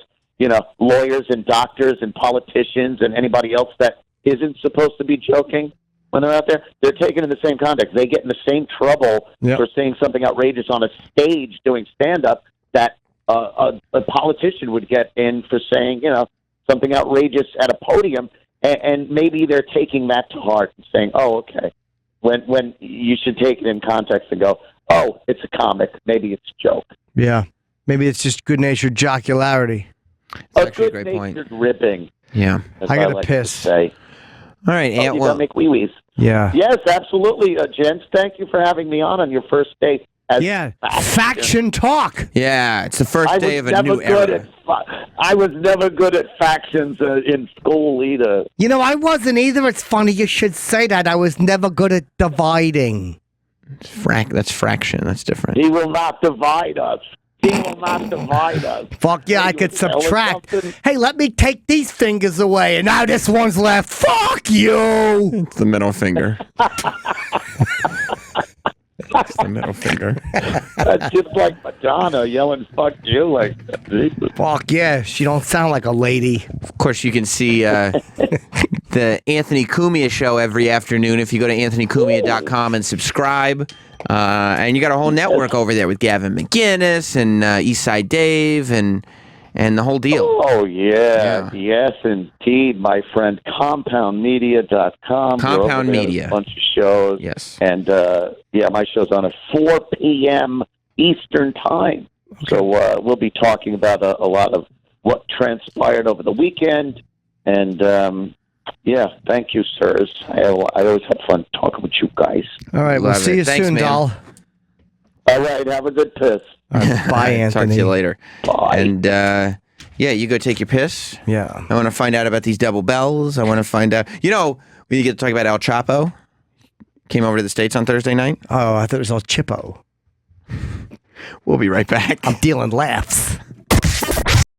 lawyers and doctors and politicians and anybody else that isn't supposed to be joking when they're out there. They're taken in the same context. They get in the same trouble for saying something outrageous on a stage doing stand-up that a politician would get in for saying, something outrageous at a podium. And maybe they're taking that to heart and saying, oh, okay. When you should take it in context and go, oh, it's a comic. Maybe it's a joke. Yeah. Maybe it's just good-natured jocularity. Actually a great point. Ribbing. Yeah. I got to piss. All right, Ant. You got to make wee-wees. Yeah. Yes, absolutely, gents. Thank you for having me on your first day. Faction talk. Yeah, it's the first day of a new era. I was never good at factions in school either. I wasn't either. It's funny you should say that. I was never good at dividing. That's fraction. That's different. He will not divide us. He will not divide us. Fuck yeah, I could subtract. Hey, let me take these fingers away, and now this one's left. Fuck you! It's the middle finger. It's the middle finger. That's just like Madonna yelling "fuck you" like that. Fuck yeah, she don't sound like a lady. Of course, you can see the Anthony Cumia show every afternoon if you go to anthonycumia.com and subscribe. And you got a whole network over there with Gavin McGinnis and Eastside Dave and the whole deal. Oh, yeah. Yes, indeed, my friend. CompoundMedia.com. Compound Media. A bunch of shows. Yes. And, my show's on at 4 p.m. Eastern Time. Okay. So we'll be talking about a lot of what transpired over the weekend. And, thank you, sirs. I always have fun talking with you guys. All right, we'll see you soon, man. doll. All right, have a good piss. Right, bye, Anthony. Talk to you later. Bye. And, you go take your piss. Yeah. I want to find out about these double bells. I want to find out. We get to talk about El Chapo. Came over to the States on Thursday night. Oh, I thought it was El Chippo. We'll be right back. I'm dealing laughs.